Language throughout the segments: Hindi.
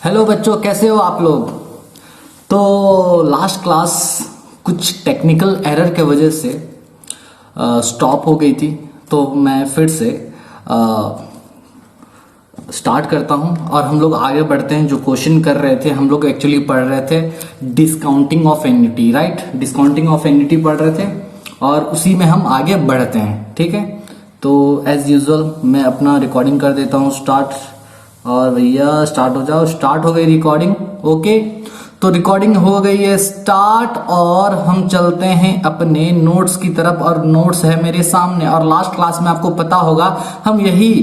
हेलो बच्चों, कैसे हो आप लोग। तो लास्ट क्लास कुछ टेक्निकल एरर के वजह से स्टॉप हो गई थी, तो मैं फिर से स्टार्ट करता हूं और हम लोग आगे बढ़ते हैं। जो क्वेश्चन कर रहे थे, हम लोग एक्चुअली पढ़ रहे थे discounting of annuity, right. Discounting of annuity पढ़ रहे थे और उसी में हम आगे बढ़ते हैं, ठीक है। तो एज यूजुअल मैं अपना रिकॉर्डिंग कर देता हूं स्टार्ट, और भैया स्टार्ट हो जाओ। स्टार्ट हो गई रिकॉर्डिंग, ओके। तो रिकॉर्डिंग हो गई है स्टार्ट और हम चलते हैं अपने नोट्स की तरफ, और नोट्स है मेरे सामने। और लास्ट क्लास में आपको पता होगा हम यही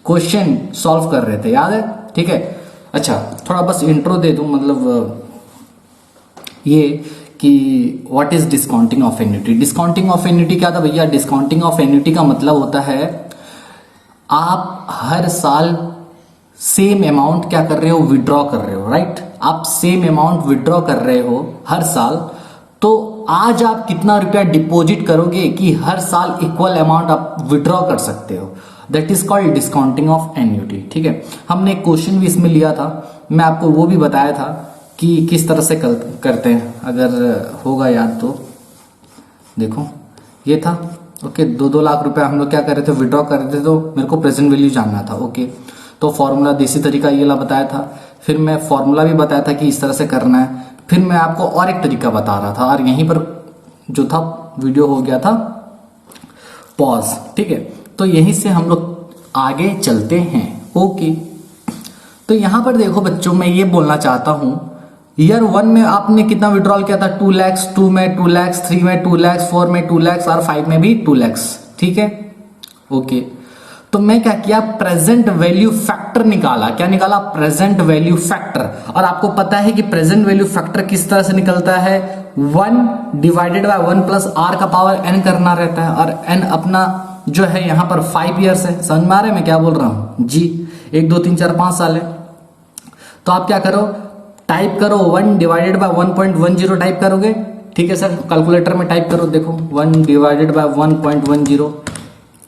क्वेश्चन सॉल्व कर रहे थे, याद है, ठीक है। अच्छा, थोड़ा बस इंट्रो दे दूं, मतलब ये कि what is discounting of annuity. Discounting of annuity क्या था भैया। डिस्काउंटिंग ऑफ एन्युटी का मतलब होता है आप हर साल सेम अमाउंट क्या कर रहे हो, विड्रॉ कर रहे हो, राइट। आप सेम अमाउंट विड्रॉ कर रहे हो हर साल, तो आज आप कितना रुपया डिपॉजिट करोगे कि हर साल इक्वल अमाउंट आप विड्रॉ कर सकते हो। That is called discounting of annuity, ठीक है। हमने एक क्वेश्चन भी इसमें लिया था, मैं आपको वो भी बताया था कि किस तरह से करते हैं, अगर होगा याद तो। देखो ये था, ओके। 2-2 लाख रुपए हम लोग क्या कर रहे थे, विड्रॉ कर रहे थे, तो मेरे को प्रेजेंट वैल्यू जानना था, ओके। तो फॉर्मूला देसी तरीका ये वाला बताया था, फिर मैं फॉर्मूला भी बताया था कि इस तरह से करना है, फिर मैं आपको और एक तरीका बता रहा था, और यहीं पर जो था वीडियो हो गया था पॉज, ठीक है। तो यहीं से हम लोग आगे चलते हैं, ओके। तो यहां पर देखो बच्चों, मैं ये बोलना चाहता हूं, ईयर 1 में आपने कितना विड्रॉल किया था, 2 lakhs, 2 में 2 lakhs, 3 में 2 lakhs, 4 में 2 lakhs और 5 में भी 2 lakhs, ठीक है, ओके। तो मैं क्या किया, प्रेजेंट वैल्यू फैक्टर निकाला। क्या निकाला, प्रेजेंट वैल्यू फैक्टर। और आपको पता है कि प्रेजेंट वैल्यू फैक्टर किस तरह से निकलता है, 1 डिवाइडेड बाय 1 प्लस आर का पावर n करना रहता है, और n अपना जो है यहां पर 5 ईयर्स है। समझ में आ रहा है मैं क्या बोल रहा हूं जी। 1 2 3 4 5 साल है। तो आप क्या करो, टाइप करो 1 डिवाइडेड बाय 1.10 टाइप करोगे, ठीक है सर। कैलकुलेटर में टाइप करो, देखो 1 डिवाइडेड बाय 1.10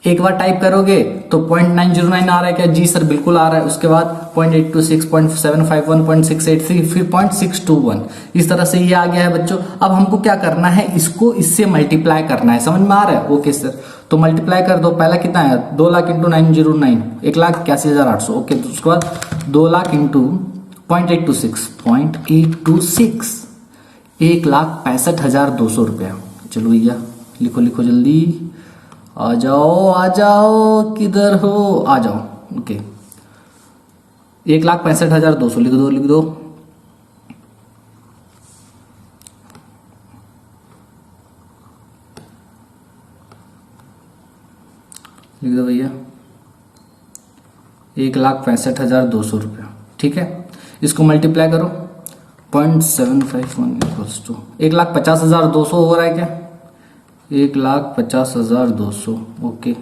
एक बार टाइप करोगे तो 0.909 आ रहा है क्या, जी सर बिल्कुल आ रहा है। उसके बाद 0.826, 0.751, 0.683, फिर 0.621, इस तरह से ये आ गया है बच्चों। अब हमको क्या करना है, इसको इससे मल्टीप्लाई करना है। समझ में आ रहा है, ओके सर। तो मल्टीप्लाई कर दो, पहला कितना है, 2 लाख इंटू 909, 1,81,800, ओके। तो उसके बाद 2 लाख इंटू 0.826, 1,65,200 रुपया। चलो भैया लिखो लिखो जल्दी, आ जाओ, किधर हो, आ जाओ, ओके। 1,65,200 लिख दो, लिख दो। लिख दो भैया, 1,65,200 रुपया, ठीक है। इसको मल्टीप्लाई करो, 0.751 इक्वल्स टू 1,50,200 हो रहा है क्या, 1,50,200, ओके।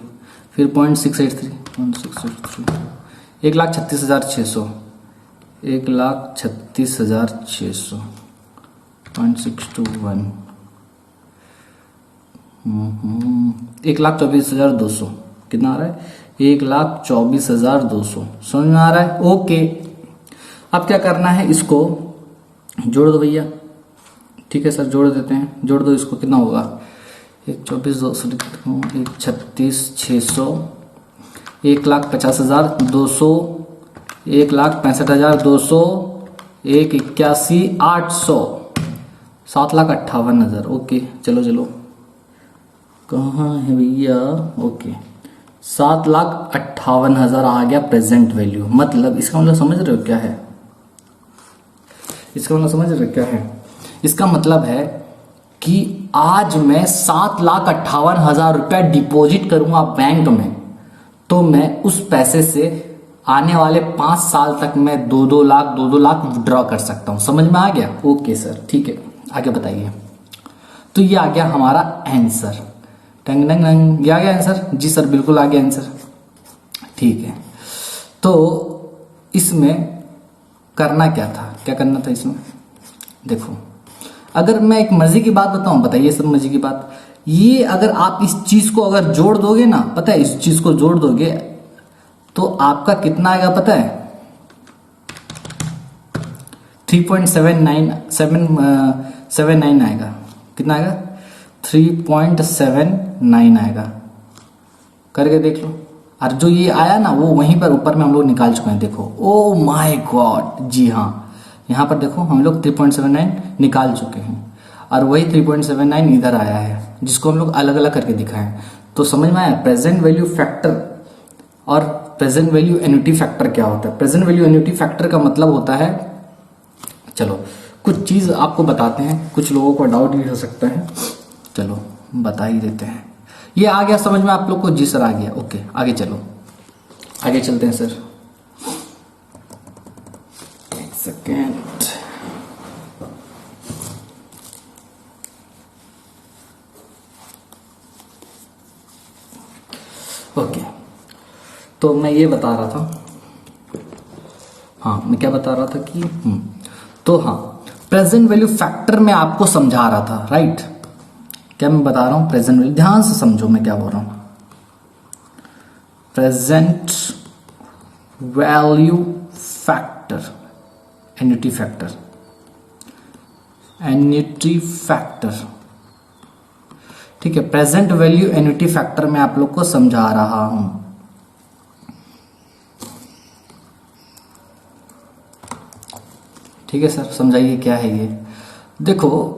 फिर 0.683, 1,36,600, 1,36,600, 0.621, 1,24,200, कितना आ रहा है, 1,24,200। समझ में आ रहा है, ओके। अब क्या करना है, इसको जोड़ दो भैया, ठीक है सर, जोड़ देते हैं, जोड़ दो इसको, कितना होगा, 1,24,200 लिखता हूँ, 1,36,600, 1,50,200, 1,65,200, 1,81,800, 7,58,000। ओके चलो चलो, कहाँ है भैया? ओके 7,58,000 आ गया प्रेजेंट वैल्यू। मतलब इसका मतलब समझ रहे हो क्या है? इसका मतलब समझ रहे हो क्या है? इसका मतलब है कि आज मैं 7,58,000 रुपया डिपॉजिट करूंगा बैंक में, तो मैं उस पैसे से आने वाले 5 साल तक मैं 2-2 लाख विड्रॉ कर सकता हूं। समझ में आ गया? ओके सर, ठीक है, आगे बताइए। तो ये आ गया हमारा आंसर। टंग टंग टंग, ये आ गया आंसर? जी सर, बिल्कुल आ गया आंसर। ठीक है, तो इसमें करना क्या था, क्या करना था इसमें? देखो, अगर मैं एक मजे की बात बताऊं, बताइए सब मजे की बात, ये अगर आप इस चीज को अगर जोड़ दोगे ना, पता है, इस चीज को जोड़ दोगे तो आपका कितना आएगा पता है? 3.79 आएगा। कितना आएगा? 3.79 आएगा। करके देख लो। और जो ये आया ना, वो वहीं पर ऊपर में हम लोग निकाल चुके हैं। देखो, ओ माय गॉड, जी हाँ, यहाँ पर देखो हम लोग 3.79 निकाल चुके हैं, और वही 3.79 इधर आया है, जिसको हम लोग अलग अलग करके दिखाएं। तो समझ में आया प्रेजेंट वैल्यू फैक्टर और प्रेजेंट वैल्यू एन्युटी फैक्टर क्या होता है? प्रेजेंट वैल्यू एन्युटी फैक्टर का मतलब होता है, चलो कुछ चीज आपको बताते हैं, कुछ लोगों को डाउट भी हो सकता है, चलो बता ही देते हैं। ये आ गया समझ में आप लोग को? जी सर आ गया। ओके, आगे चलो, आगे चलते हैं सर। एक सेकेंड, ओके, तो मैं ये बता रहा था, हाँ मैं क्या बता रहा था कि तो हाँ, प्रेजेंट वैल्यू फैक्टर में आपको समझा रहा था, राइट? क्या मैं बता रहा हूं? प्रेजेंट वैल्यू, ध्यान से समझो मैं क्या बोल रहा हूं। Present value factor, annuity factor, annuity factor, ठीक है। प्रेजेंट वैल्यू एन्युटी फैक्टर में आप लोग को समझा रहा हूं। ठीक है सर, समझाइए क्या है ये। देखो,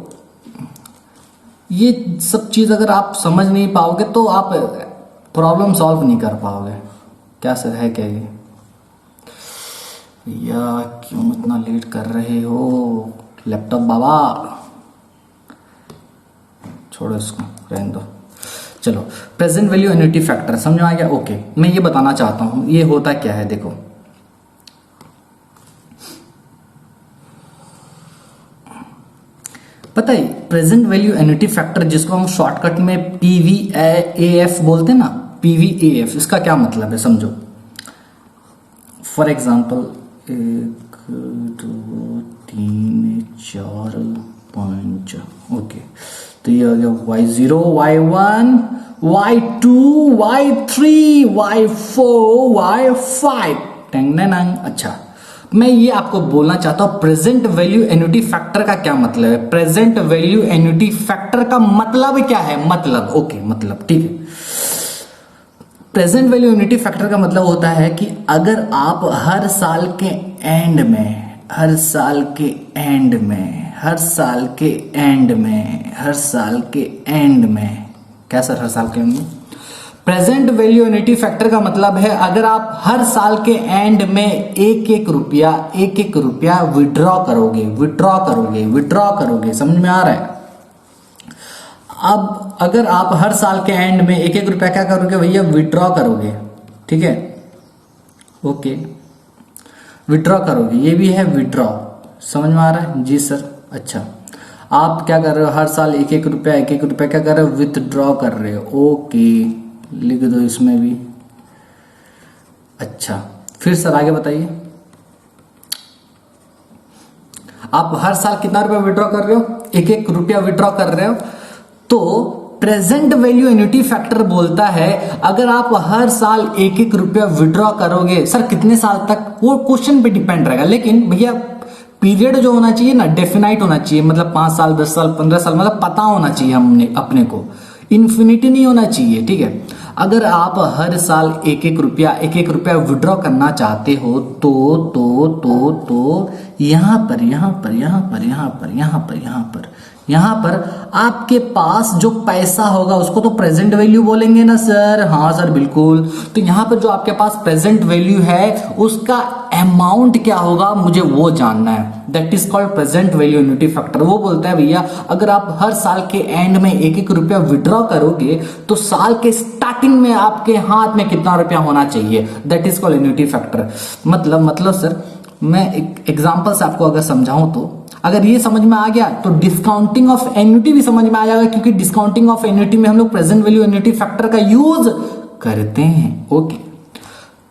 ये सब चीज अगर आप समझ नहीं पाओगे तो आप प्रॉब्लम सॉल्व नहीं कर पाओगे। क्या सर, है क्या ये? भैया क्यों इतना लेट कर रहे हो? लैपटॉप बाबा, छोड़ो इसको, रहने दो। चलो, प्रेजेंट वैल्यू एन्युटी फैक्टर समझ में आ गया? ओके, मैं ये बताना चाहता हूं ये होता क्या है। देखो, पता है प्रेजेंट वैल्यू एन्युटी फैक्टर, जिसको हम शॉर्टकट में PVAF बोलते हैं ना, PVAF, इसका क्या मतलब है समझो। फॉर एग्जांपल 1 2 3 4 5, ओके, तो ये हो गया Y0, Y1, Y2, Y3, Y4, Y5, tang tang. अच्छा, मैं ये आपको बोलना चाहता हूं प्रेजेंट वैल्यू एन्युटी फैक्टर का क्या मतलब है। प्रेजेंट वैल्यू एन्युटी फैक्टर का मतलब क्या है? मतलब, ओके, मतलब, ठीक है। प्रेजेंट वैल्यू एन्युटी फैक्टर का मतलब होता है कि अगर आप हर साल के एंड में, हर साल के एंड में, हर साल के एंड में, हर साल के एंड में, क्या सर, हर साल के एंड में? प्रेजेंट वैल्यू एन्युटी फैक्टर का मतलब है अगर आप हर साल के एंड में एक एक रुपया विड्रॉ करोगे, विड्रॉ करोगे, विड्रॉ करोगे। समझ में आ रहा है? अब अगर आप हर साल के एंड में एक एक रुपया क्या करोगे भैया? विड्रॉ करोगे, ठीक है, ओके, विड्रॉ करोगे। ये भी है विड्रॉ, समझ में आ रहा है? जी सर। अच्छा, आप क्या कर रहे हो? हर साल एक एक रुपया क्या कर रहे हो? विथड्रॉ कर रहे हो। ओके, लिख दो इसमें भी। अच्छा, फिर सर आगे बताइए। आप हर साल कितना रुपया विड्रॉ कर रहे हो? एक एक रुपया विड्रॉ कर रहे हो। तो प्रेजेंट वैल्यू एन्युटी फैक्टर बोलता है अगर आप हर साल एक एक रुपया विड्रॉ करोगे, सर कितने साल तक, वो क्वेश्चन पे डिपेंड रहेगा, लेकिन भैया पीरियड जो होना चाहिए ना, डेफिनाइट होना चाहिए, मतलब 5 साल, 10 साल, 15 साल, मतलब पता होना चाहिए हमने अपने को। इन्फिनिटी नहीं होना चाहिए, ठीक है। अगर आप हर साल एक एक रुपया विड्रॉ करना चाहते हो तो यहाँ पर आपके पास जो पैसा होगा उसको तो प्रेजेंट वैल्यू बोलेंगे ना सर। हाँ सर बिल्कुल। तो यहाँ पर जो आपके पास प्रेजेंट वैल्यू है उसका अमाउंट क्या होगा मुझे वो जानना है। That is called present value annuity factor. वो बोलता है भैया अगर आप हर साल के एंड में एक एक रुपया विड्रॉ करोगे तो साल के स्टार्टिंग में आपके हाथ में कितना रुपया होना चाहिए। That is called annuity factor. मतलब सर मैं एक एग्जांपल से आपको अगर समझाऊं तो अगर ये समझ में आ गया तो डिस्काउंटिंग ऑफ एन्युटी भी समझ में आ जाएगा, क्योंकि डिस्काउंटिंग ऑफ एन्युटी में हम लोग प्रेजेंट वैल्यू एन्युटी फैक्टर का यूज करते हैं। ओके,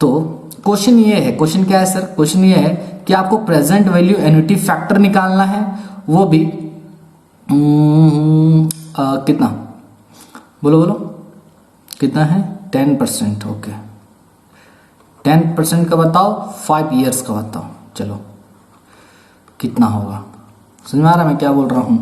तो क्वेश्चन ये है, क्वेश्चन क्या है सर? क्वेश्चन ये है कि आपको प्रेजेंट वैल्यू एन्युटी फैक्टर निकालना है, वो भी कितना बोलो कितना है? 10%। ओके 10% का बताओ, 5 इयर्स का बताओ। चलो कितना होगा? समझ में आ रहा मैं क्या बोल रहा हूं?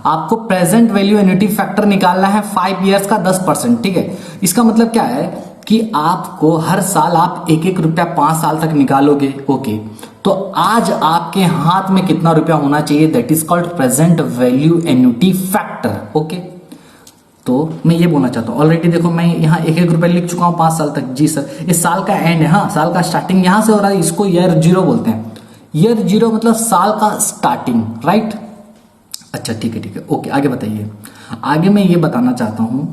आपको प्रेजेंट वैल्यू एन्युटी फैक्टर निकालना है 5 इयर्स का 10%, ठीक है। इसका मतलब क्या है कि आपको हर साल आप एक एक रुपया 5 साल तक निकालोगे। ओके, तो आज आपके हाथ में कितना रुपया होना चाहिए? That is called present value annuity factor. Okay, तो मैं ये बोलना चाहता हूं, ऑलरेडी देखो मैं यहाँ एक एक रुपया लिख चुका हूं 5 साल तक। जी सर, इस साल का एंड है। हाँ, साल का स्टार्टिंग यहां से हो रहा है, इसको ईयर 0 बोलते हैं। ईयर 0 मतलब साल का स्टार्टिंग, राइट? अच्छा ठीक है। ओके, आगे बताइए। आगे मैं ये बताना चाहता हूं,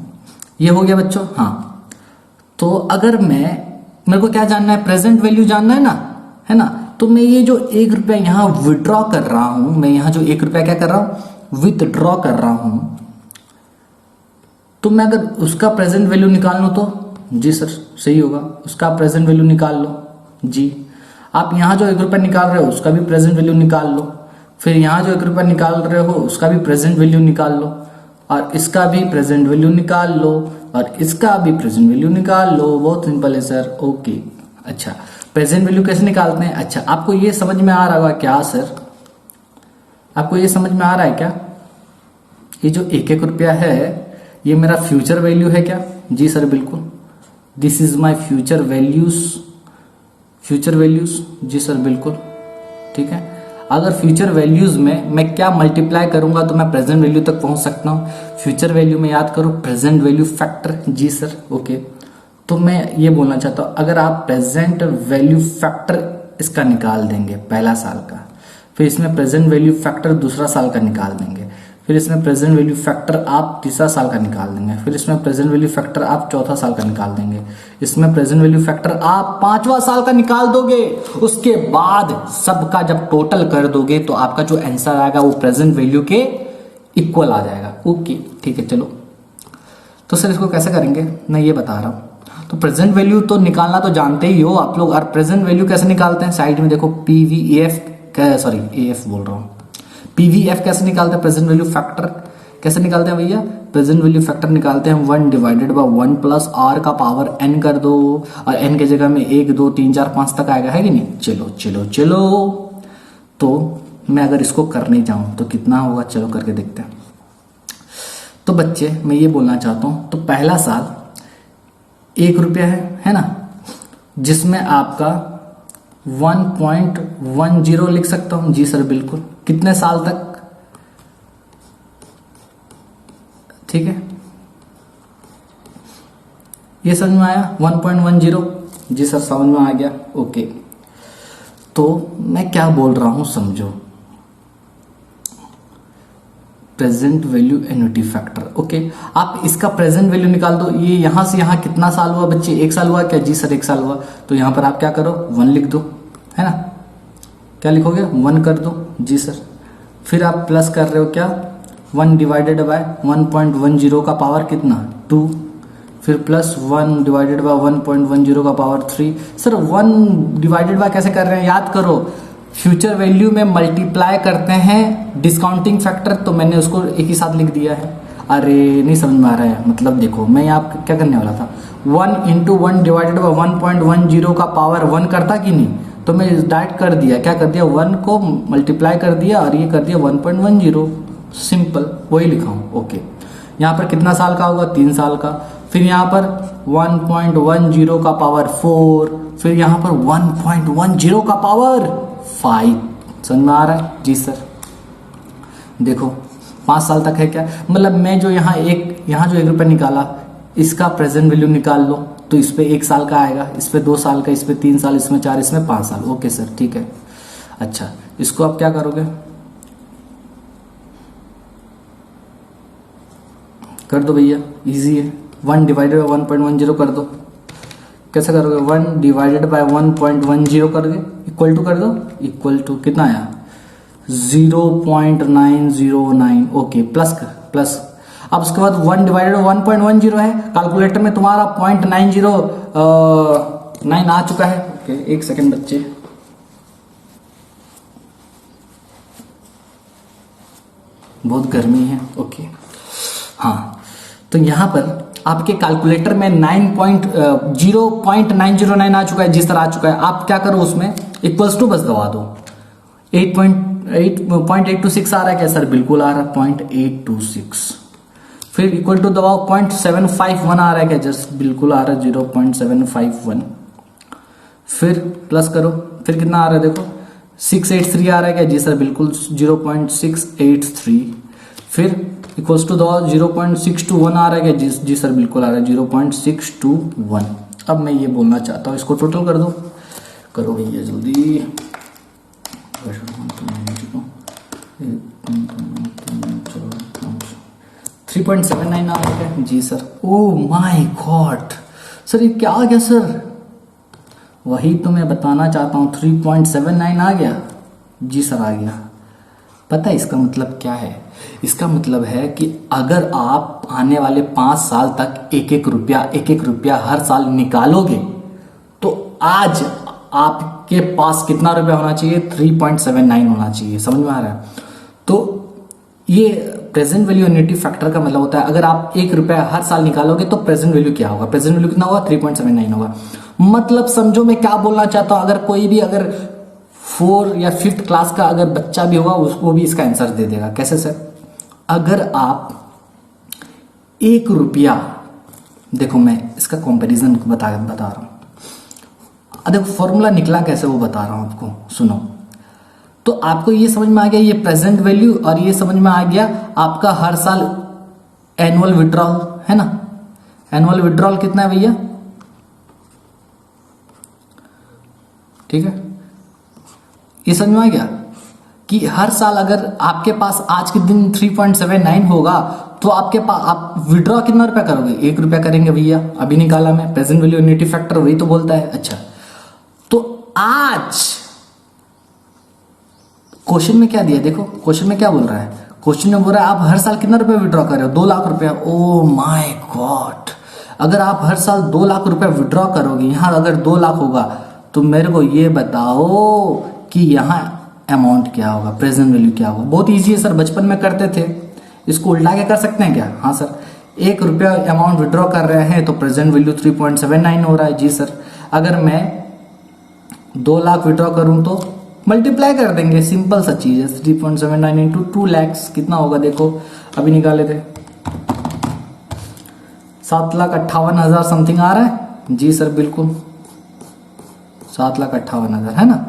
ये हो गया बच्चों। हाँ, तो अगर मेरे को क्या जानना है? प्रेजेंट वैल्यू जानना है ना। तो मैं ये जो 1 रुपया यहां विड्रॉ कर रहा हूं, मैं यहां जो 1 रुपया क्या कर रहा हूं? विथड्रॉ कर रहा हूं। तो मैं अगर उसका प्रेजेंट वैल्यू निकाल लूं तो जी सर सही होगा, उसका प्रेजेंट वैल्यू निकाल लो जी। आप यहां जो 1 रुपया निकाल रहे हो उसका भी प्रेजेंट वैल्यू निकाल लो, फिर यहां जो 1 रुपया निकाल रहे हो उसका भी प्रेजेंट वैल्यू निकाल लो, और इसका भी प्रेजेंट वैल्यू निकाल लो, और इसका भी प्रेजेंट वैल्यू निकाल लो। बहुत सिंपल है सर। ओके, अच्छा प्रेजेंट वैल्यू कैसे निकालते हैं? अच्छा, आपको ये समझ में आ रहा होगा क्या सर? आपको ये समझ में आ रहा है क्या? ये जो 1 रुपया है ये मेरा फ्यूचर वैल्यू है क्या? जी सर बिल्कुल, this is my future values जी सर बिल्कुल, ठीक है। अगर फ्यूचर वैल्यूज में मैं क्या मल्टीप्लाई करूंगा तो मैं प्रेजेंट वैल्यू तक पहुंच सकता हूं। फ्यूचर वैल्यू में याद करो प्रेजेंट वैल्यू फैक्टर। जी सर ओके, तो मैं ये बोलना चाहता हूं अगर आप प्रेजेंट वैल्यू फैक्टर इसका निकाल देंगे पहला साल का, फिर इसमें प्रेजेंट वैल्यू फैक्टर दूसरा साल का निकाल देंगे, फिर इसमें प्रेजेंट वैल्यू फैक्टर आप तीसरा साल का निकाल देंगे, फिर इसमें प्रेजेंट वैल्यू फैक्टर आप चौथा साल का निकाल देंगे, इसमें प्रेजेंट वैल्यू फैक्टर आप 5वां साल का निकाल दोगे। उसके बाद सबका जब टोटल कर दोगे तो आपका जो आंसर आएगा वो प्रेजेंट वैल्यू के इक्वल आ जाएगा। ओके ठीक है, चलो तो सर इसको कैसे करेंगे मैं ये बता रहा हूं। तो प्रेजेंट वैल्यू तो निकालना तो जानते ही हो आप लोग, और प्रेजेंट वैल्यू कैसे निकालते हैं साइड में देखो एएफ बोल रहा हूं, पीवीएफ कैसे निकालते हैं? प्रेजेंट वैल्यू फैक्टर कैसे निकालते हैं भैया? प्रेजेंट वैल्यू फैक्टर निकालते हैं 1 डिवाइडेड बाय 1 प्लस आर का पावर n कर दो, और n के जगह में 1 2 3 4 5 तक आएगा, है कि नहीं? चलो चलो चलो, तो मैं अगर इसको करने जाऊं तो कितना होगा? चलो करके देखते हैं। तो बच्चे मैं ये बोलना चाहता हूं, तो पहला साल 1 रुपया है ना, जिसमें आपका 1.10 लिख सकता हूं। जी सर बिल्कुल, कितने साल तक? ठीक है, ये समझ में आया 1.10? जी सर समझ में आ गया। ओके, तो मैं क्या बोल रहा हूं समझो, present value annuity factor. Okay, आप इसका प्रेजेंट वैल्यू निकाल दो। ये यहां से यहां कितना साल हुआ बच्चे? 1 साल हुआ क्या? जी सर 1 साल हुआ। तो यहां पर आप क्या करो 1 लिख दो, है ना? क्या लिखोगे? 1 कर दो। जी सर, फिर आप प्लस कर रहे हो क्या? 1 डिवाइडेड बाय 1.10 का पावर कितना? 2, फिर प्लस 1 डिवाइडेड बाय 1.10 का पावर 3। सर 1 डिवाइडेड बाय कैसे कर रहे हैं? याद करो, फ्यूचर वैल्यू में मल्टीप्लाई करते हैं डिस्काउंटिंग फैक्टर, तो मैंने उसको एक ही साथ लिख दिया है। अरे नहीं समझ में आ रहा है, मतलब देखो मैं यहाँ क्या करने वाला था, 1 इंटू 1 डिवाइडेड बाय 1.10 का पावर 1 करता कि नहीं, तो मैं डायरेक्ट कर दिया, क्या कर दिया 1 को मल्टीप्लाई कर दिया और ये कर दिया 1.10, सिंपल वही लिखा हूं। ओके, यहाँ पर कितना साल का होगा, 3 साल का। फिर यहाँ पर 1.10 का पावर 4, फिर यहाँ पर 1.10 का पावर 5। समझ में आ रहा है? जी सर। देखो 5 साल तक है क्या, मतलब मैं जो यहाँ जो 1 रुपया निकाला, इसका प्रेजेंट वैल्यू निकाल लो तो इस पे 1 साल का आएगा, इस पे 2 साल का, इस पे 3 साल, इसमें 4, इसमें 5 साल। ओके सर, ठीक है। अच्छा, इसको आप क्या करोगे, कर दो भैया, इजी है। 1 डिवाइडेड बाय 1.10 कर दो। कैसे करोगे, 1 डिवाइडेड बाय 1.10 करोगे, इक्वल टू कर दो, इक्वल टू कितना आया 0.909। Okay, plus. अब उसके बाद 1 डिवाइडेड 1.10 है, कैलकुलेटर में तुम्हारा 0.909 आ चुका है। ओके, एक सेकंड बच्चे, बहुत गर्मी है। ओके, हाँ, तो यहां पर आपके कैलकुलेटर में 0.909 आ चुका है, जिस तरह आ चुका है। आप क्या करो, उसमें इक्वल्स टू बस दबा दो। 0.826 आ रहा है क्या सर? बिल्कुल आ रहा है, 0.826। फिर इक्वल टू दबाओ, 0.751 आ रहा है क्या? जस्ट बिल्कुल आ रहा है, 0.751। फिर प्लस करो, फिर कितना आ रहा है देखो, 683 आ रहा है क्या? जी सर बिल्कुल, 0.683। फिर इक्वल्स टू दबाओ, 0.621 आ रहा है क्या? जी सर बिल्कुल आ रहा है, 0.621। अब मैं ये बोलना चाहता हूँ, इसको टोटल कर दो, करो भैया जल्दी। 3.79 आ रहा है जी sir. Oh my god sir, ये क्या आ गया सर? वही तो मैं बताना चाहता हूँ, 3.79 आ गया जी सर, आ गया। पता है इसका मतलब क्या है? इसका मतलब है कि अगर आप आने वाले 5 साल तक एक एक रुपया हर साल निकालोगे तो आज आपके पास कितना रुपया होना चाहिए? 3.79 होना चाहिए। समझ में आ रहा है? तो ये प्रेजेंट वैल्यू एन्युटी फैक्टर का मतलब होता है, अगर आप 1 रुपया हर साल निकालोगे तो प्रेजेंट वैल्यू क्या होगा? प्रेजेंट वैल्यू कितना होगा? 3.79 होगा। मतलब समझो मैं क्या बोलना चाहता हूं, अगर कोई भी अगर 4 या 5th क्लास का अगर बच्चा भी होगा, उसको भी इसका आंसर दे देगा। कैसे सर? अगर आप 1 रुपया, देखो मैं इसका कंपैरिजन बता रहा हूं। देखो फॉर्मूला निकला कैसे वो बता रहा हूं आपको, सुनो। तो आपको ये समझ में आ गया, ये प्रेजेंट वैल्यू, और ये समझ में आ गया आपका हर साल एनुअल विड्रॉल, है ना? एनुअल विड्रॉल कितना है भैया? ठीक है, ये समझ में आ गया कि हर साल अगर आपके पास आज के दिन 3.79 होगा तो आपके पास आप विड्रॉ कितना रुपया करोगे? 1 रुपया करेंगे भैया, अभी निकाला मैं, प्रेजेंट वैल्यू एन्युटी फैक्टर वही तो बोलता है। अच्छा, तो आज क्वेश्चन में क्या दिया, देखो क्वेश्चन में क्या बोल रहा है? क्वेश्चन में बोल रहा है आप हर साल कितना रुपया विड्रॉ कर रहे हो? 2 लाख रुपया। ओ माय गॉड, अगर आप हर साल 2 लाख रुपया विड्रॉ करोगे, यहां अगर 2 लाख होगा तो मेरे को ये बताओ कि यहाँ अमाउंट क्या होगा, प्रेजेंट वैल्यू क्या होगा? बहुत इजी है सर, बचपन में करते थे। इसको उल्टा के कर सकते हैं क्या? हाँ सर, 1 रुपया अमाउंट विड्रॉ कर रहे हैं तो प्रेजेंट वैल्यू 3.79 हो रहा है। जी सर, अगर मैं 2 लाख विड्रॉ करूं तो मल्टीप्लाई कर देंगे, सिंपल सा चीज है। 3.79 इंटू 2 लैक्स कितना होगा? देखो अभी निकाले थे, 7,58,000 समथिंग आ रहा है। जी सर बिल्कुल, 7,58,000 है ना?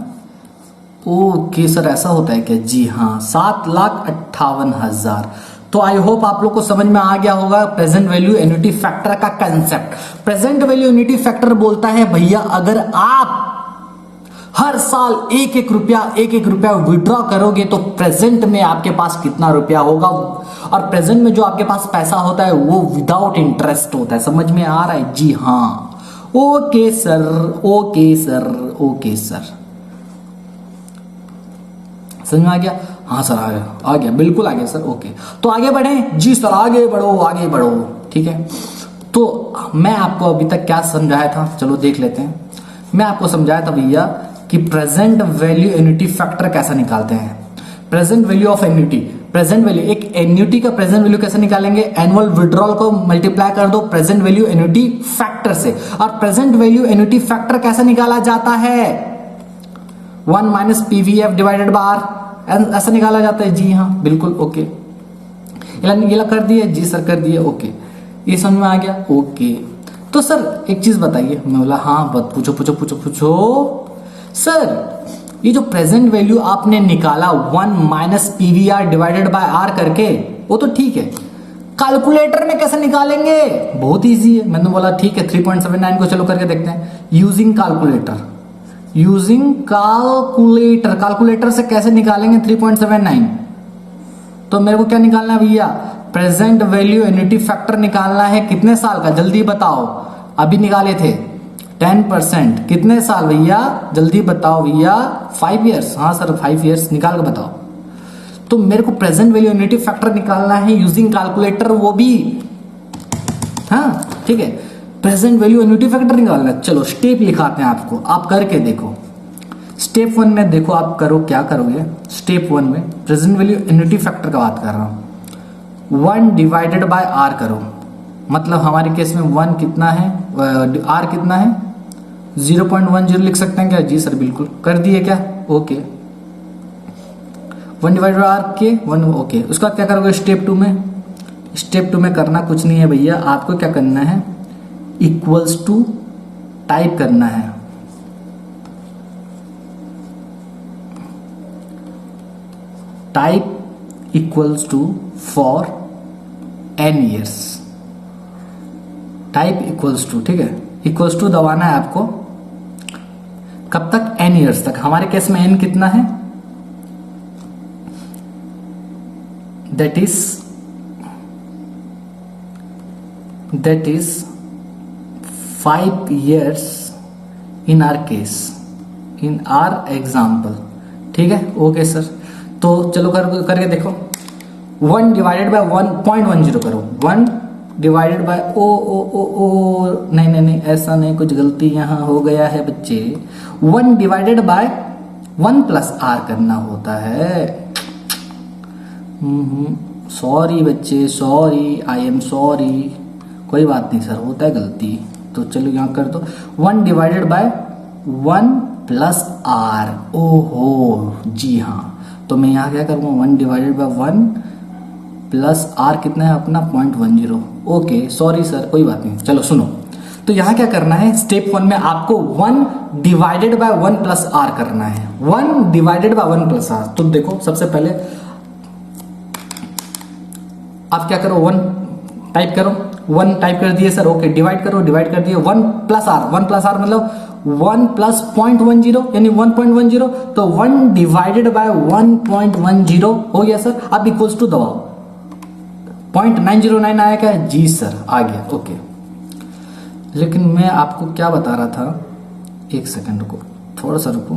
ओके सर, ऐसा होता है क्या? जी हाँ, 7,58,000। तो आई होप आप लोग को समझ में आ गया होगा प्रेजेंट वैल्यू एन्युटी फैक्टर का concept. Present value annuity factor बोलता है भैया अगर आप हर साल एक एक रुपया विड्रॉ करोगे तो प्रेजेंट में आपके पास कितना रुपया होगा, और प्रेजेंट में जो आपके पास पैसा होता है वो विदाउट इंटरेस्ट होता है। समझ में आ रहा है? जी हाँ। Okay sir, okay sir, okay sir, समझ में आ गया? हाँ सर आ गया, बिल्कुल आ गया सर। ओके, तो आगे बढ़े। जी सर, आगे बढ़ो, आगे बढ़ो। ठीक है, तो मैं आपको अभी तक क्या समझाया था, चलो देख लेते हैं। मैं आपको समझाया था भैया कि प्रेजेंट वैल्यू एन्युटी फैक्टर कैसा निकालते हैं। Present value of annuity, present value, एक एन्युटी का प्रेजेंट वैल्यू कैसे निकालेंगे? एनुअल विड्रॉल को मल्टीप्लाई कर दो प्रेजेंट वैल्यू एन्युटी फैक्टर से। और प्रेजेंट वैल्यू एन्युटी फैक्टर कैसे निकाला जाता है? 1 minus PVF divided by R, ऐसा निकाला जाता है। जी हाँ बिल्कुल। ओके, ये कर दिए जी सर, कर दिए, ओके, ये समझ में आ गया, ओके। तो सर एक चीज बताइए, मैं बोला हाँ पूछो पूछो पूछो पूछो। सर ये जो प्रेजेंट वैल्यू आपने निकाला 1 minus PVR divided by R करके, वो तो ठीक है, कैलकुलेटर में कैसे निकालेंगे? बहुत इजी है। मैंने बोला ठीक है 3.79 को चलो करके देखते हैं using calculator. Using calculator, calculator से कैसे निकालेंगे 3.79? तो मेरे को क्या निकालना है भैया? प्रेजेंट वैल्यू यूनिटी फैक्टर निकालना है। कितने साल का जल्दी बताओ, अभी निकाले थे 10%, कितने साल भैया जल्दी बताओ भैया? 5 ईयर्स। हाँ सर 5 ईयर्स, निकाल के बताओ। तो मेरे को प्रेजेंट वैल्यू यूनिटी फैक्टर निकालना है यूजिंग कैलकुलेटर, वो भी, हाँ ठीक है, प्रेजेंट वैल्यू यूनिटी फैक्टर निकालना है। चलो स्टेप लिखाते हैं आपको, आप करके देखो। स्टेप 1 में देखो आप करो, क्या करोगे? स्टेप 1 में प्रेजेंट वैल्यू यूनिटी फैक्टर का बात कर रहा हूं, 1 डिवाइडेड बाय आर करो। मतलब हमारे केस में 1 कितना है, आर कितना है? 0.10 लिख सकते हैं क्या? जी सर बिल्कुल, कर दिए क्या? ओके, 1 डिवाइडेड बाय आर के 1, ओके। उसका क्या करोगे स्टेप 2 में? स्टेप 2 में करना कुछ नहीं है भैया, आपको क्या करना है, इक्वल्स टू टाइप करना है, type equals to for n years, type equals to, ठीक है, इक्वल्स टू दबाना है आपको। कब तक? n ईयर्स तक। हमारे केस में n कितना है? That is 5 years in are case, in are example, ठीक है, ओके सर। तो चलो करके देखो, 1 डिवाइडेड बाय 1.10 करो, 1 डिवाइडेड बाय ओ नहीं ऐसा नहीं, कुछ गलती यहां हो गया है बच्चे। 1 डिवाइडेड बाय 1 प्लस आर करना होता है। सॉरी बच्चे, सॉरी, आई एम सॉरी, कोई बात नहीं सर, होता है गलती। तो चलो यहां कर दो, 1 डिवाइडेड बाय 1 प्लस आर। ओहो जी हाँ, तो मैं यहां क्या करूंगा, 1 डिवाइडेड बाय 1 प्लस आर कितना है अपना 0.10। ओके सॉरी सर, कोई बात नहीं। चलो सुनो, तो यहां क्या करना है, स्टेप 1 में आपको 1 डिवाइडेड बाय 1 प्लस आर करना है, 1 डिवाइडेड बाय 1 प्लस आर। तो देखो सबसे पहले आप क्या करो, 1 टाइप करो, 1 टाइप कर दिए सर, ओके, डिवाइड करो, डिवाइड कर दिए 1 प्लस आर, 1 प्लस आर मतलब 1 प्लस 0.10 यानी 1.10। तो 1 डिवाइडेड बाय 1.10 हो गया सर। अब इक्वल्स टू दबाओ, 0.909 आया क्या? जी सर आ गया, ओके। लेकिन मैं आपको क्या बता रहा था, एक सेकंड रुको, थोड़ा सा रुको,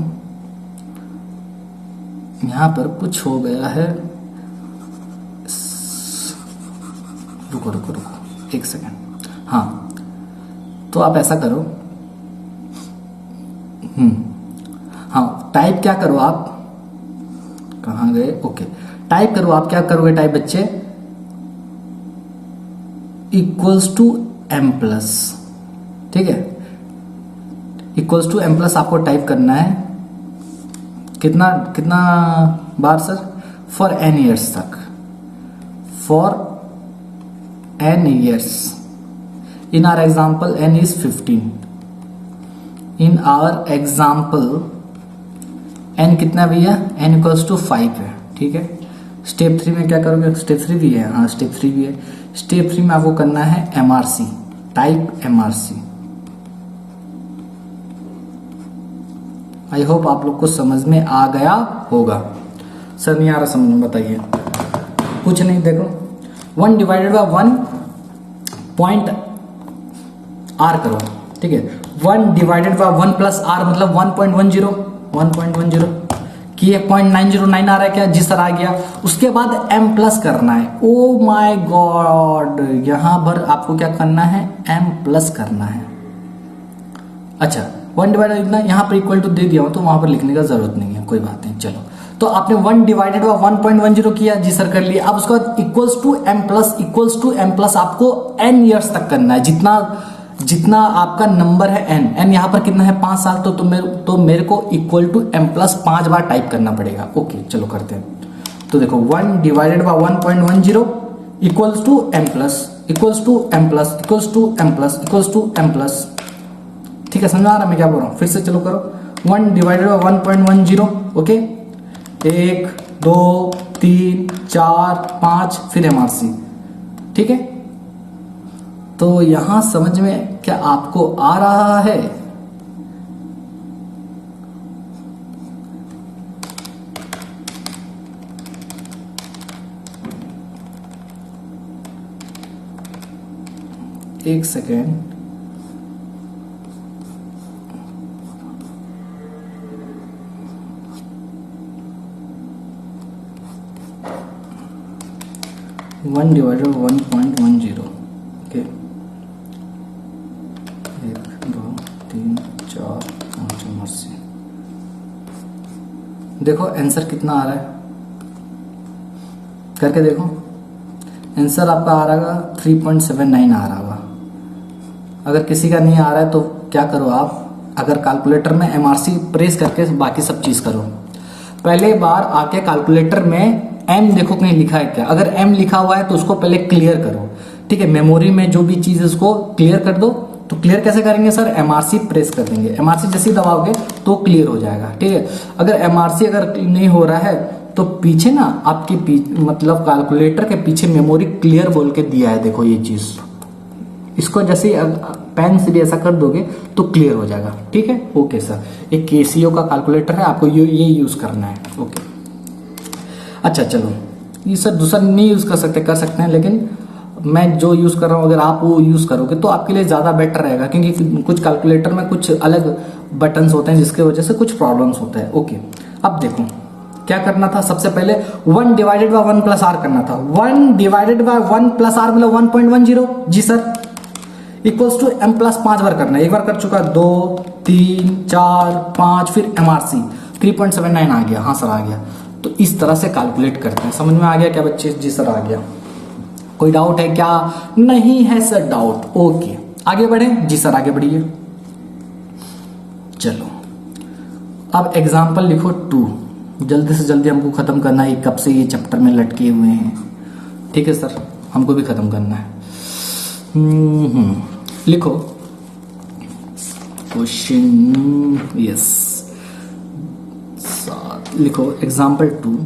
यहां पर कुछ हो गया है, रुको रुको रुको एक सेकंड। हाँ तो आप ऐसा करो, हाँ टाइप क्या करो आप, कहां गए, ओके, टाइप करो आप, क्या करोगे टाइप बच्चे, इक्वल्स टू m प्लस, ठीक है, इक्वल्स टू m प्लस आपको टाइप करना है। कितना कितना बार सर? फॉर n ईयर्स तक, for n years. In our example n is 15. In our example n कितना भैया? n equals to 5 है, ठीक है। स्टेप 3 में क्या करोगे? स्टेप 3 भी है, हाँ स्टेप 3 भी है। स्टेप 3 में आपको करना है MRC, type MRC। I hope आप लोग को समझ में आ गया होगा। सर नहीं आ रहा समझ में, बताइए। कुछ नहीं, देखो 1 डिवाइडेड बाय 1 पॉइंट आर करो, ठीक है, 1 डिवाइडेड बाय 1 प्लस आर मतलब 1.10 किए, 0.909 आ रहा है क्या? जी सर आ गया। उसके बाद m प्लस करना है। ओ माय गॉड, यहां पर आपको क्या करना है, m प्लस करना है। अच्छा 1 डिवाइडेड इतना, यहां पर इक्वल टू दे दिया हो तो वहां पर लिखने का जरूरत नहीं है, कोई बात नहीं। चलो तो आपने 1 डिवाइडेड बाय 1.10 किया, जी सर कर लिया। अब उसके बाद इक्वल्स टू m प्लस आपको n ईयर्स तक करना है, जितना आपका नंबर है n यहां पर कितना है 5 साल, तो मेरे को इक्वल टू m प्लस 5 बार टाइप करना पड़ेगा। ओके चलो करते हैं। तो देखो 1 divided by 1.10 equals to M plus equals to M plus equals to M plus equals to M plus. ठीक है, समझ आ रहा है मैं क्या बोल रहा हूं? फिर से चलो करो। 1 डिवाइडेड बाय 1.10। ओके, 1 2 3 4 5 फिर एमआरसी। ठीक है, तो यहां समझ में क्या आपको आ रहा है? एक second, one divided 1.10। Okay, 1 2 3 4 5 MRC. देखो आंसर कितना आ रहा है, करके देखो। आंसर आपका आ रहा है 3.79 आ रहा होगा। अगर किसी का नहीं आ रहा है तो क्या करो आप, अगर कैलकुलेटर में एमआरसी प्रेस करके बाकी सब चीज करो। पहले बार आके कैलकुलेटर में एम देखो कहीं लिखा है क्या। अगर एम लिखा हुआ है तो उसको पहले क्लियर करो। ठीक है, मेमोरी में जो भी चीज उसको क्लियर कर दो। तो क्लियर कैसे करेंगे सर? एमआरसी प्रेस कर देंगे। एमआरसी जैसे ही दबाओगे तो क्लियर हो जाएगा। ठीक है, अगर एमआरसी अगर नहीं हो रहा है तो पीछे ना आपके मतलब कैलकुलेटर के पीछे मेमोरी क्लियर बोल के दिया है। देखो ये चीज, इसको जैसे पेन से भी ऐसा कर दोगे तो क्लियर हो जाएगा। ठीक है, ओके सर। एक केसीओ का कैलकुलेटर है, आपको ये यूज करना है। ओके, अच्छा चलो, ये सर दूसरा नहीं यूज कर सकते हैं, लेकिन मैं जो यूज कर रहा हूं अगर आप वो यूज करोगे तो आपके लिए ज्यादा बेटर रहेगा, क्योंकि कुछ कैलकुलेटर में कुछ अलग बटन्स होते हैं जिसकी वजह से कुछ प्रॉब्लम्स होता है। ओके, अब देखो क्या करना था। सबसे पहले 1 डिवाइडेड बाय 1 प्लस आर करना था। 1 डिवाइडेड बाय 1 प्लस आर मतलब 1.10। जी sir, equals to M plus 5 बार करना है। एक बार कर चुका, 2 3 4 5 फिर एमआरसी 3.79 आ गया। हाँ सर आ गया। तो इस तरह से कैलकुलेट करते हैं। समझ में आ गया क्या बच्चे? जी सर आ गया। कोई डाउट है क्या? नहीं है सर डाउट। ओके, आगे बढ़े। जी सर आगे बढ़िए। चलो अब एग्जाम्पल लिखो 2। जल्दी से जल्दी हमको खत्म करना है, कब से ये चैप्टर में लटके हुए हैं। ठीक है सर, हमको भी खत्म करना है। लिखो क्वेश्चन, यस लिखो example 2।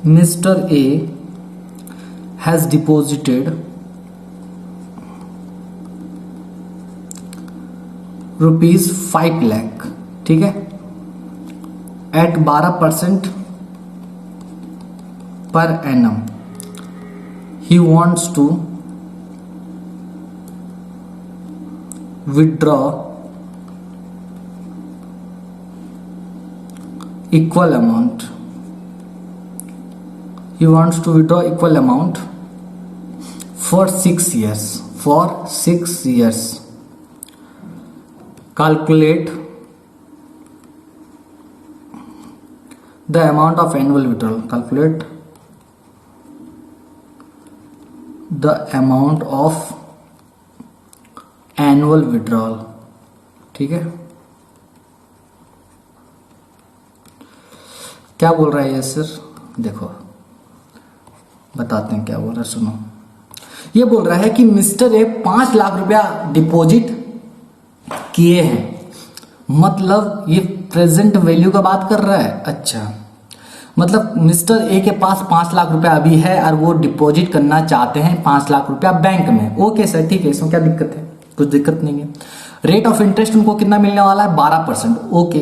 Mister A has deposited ₹5 lakh. ठीक है, at 12% per annum. He wants to withdraw equal amount. He wants to withdraw equal amount for 6 years. For 6 years. Calculate the amount of annual withdrawal. Calculate the amount of annual withdrawal. ठीक है, क्या बोल रहा है ये सर? देखो बताते हैं क्या बोल रहा है, सुनो। ये बोल रहा है कि मिस्टर ए 5 लाख रुपया डिपॉजिट किए हैं। मतलब ये प्रेजेंट वैल्यू का बात कर रहा है। अच्छा, मतलब मिस्टर ए के पास 5 लाख रुपया अभी है और वो डिपॉजिट करना चाहते हैं 5 लाख रुपया बैंक में। ओके सर, ठीक है, इसमें क्या दिक्कत है? कुछ दिक्कत नहीं है। रेट ऑफ इंटरेस्ट उनको कितना मिलने वाला है? 12%। Okay,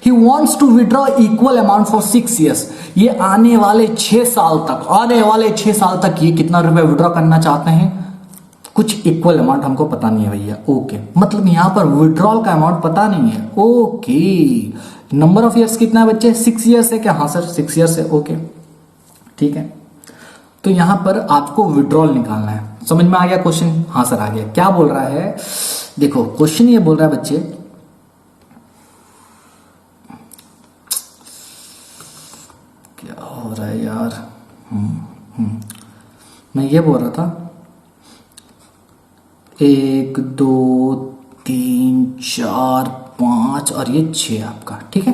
he wants to withdraw equal amount for 6 years। ये आने वाले 6 साल तक ये कितना रुपया विड्रॉ करना चाहते हैं? कुछ इक्वल अमाउंट हमको पता नहीं है भैया। ओके, मतलब यहां पर विड्रॉल का अमाउंट पता नहीं है। ओके, नंबर ऑफ ईयर्स कितना है बच्चे? 6 years है क्या? हाँ सर 6 years है। ओके ठीक है, तो यहां पर आपको विड्रॉल निकालना है। समझ में आ गया क्वेश्चन? हाँ सर आ गया। क्या बोल रहा है? देखो क्वेश्चन ये बोल रहा है बच्चे, क्या हो रहा है यार? मैं ये बोल रहा था 1 2 3 4 5 और ये 6 आपका। ठीक है,